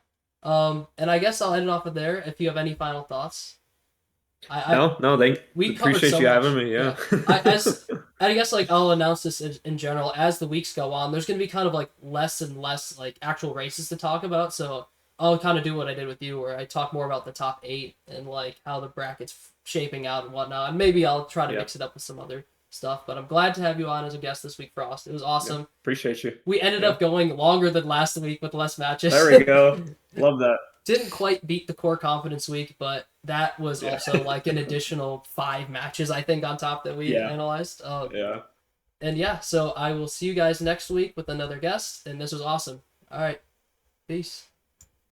And I guess I'll end it off of there. If you have any final thoughts, I No, no, thank we covered appreciate so you having much. me. Yeah. Yeah. I guess like I'll announce this in general as the weeks go on. There's gonna be kind of like less and less like actual races to talk about. So I'll kind of do what I did with you, where I talk more about the top eight and like how the brackets shaping out and whatnot. And maybe I'll try to Yeah. mix it up with some other stuff. But I'm glad to have you on as a guest this week, Frost. It was Yeah. awesome. Appreciate you. We ended Yeah. up going longer than last week with less matches. There we go. Love that. Didn't quite beat the core confidence week, but that was Yeah. also like an additional 5 matches I think on top that we Yeah. analyzed. Yeah. And yeah, so I will see you guys next week with another guest, and this was awesome. All right, peace.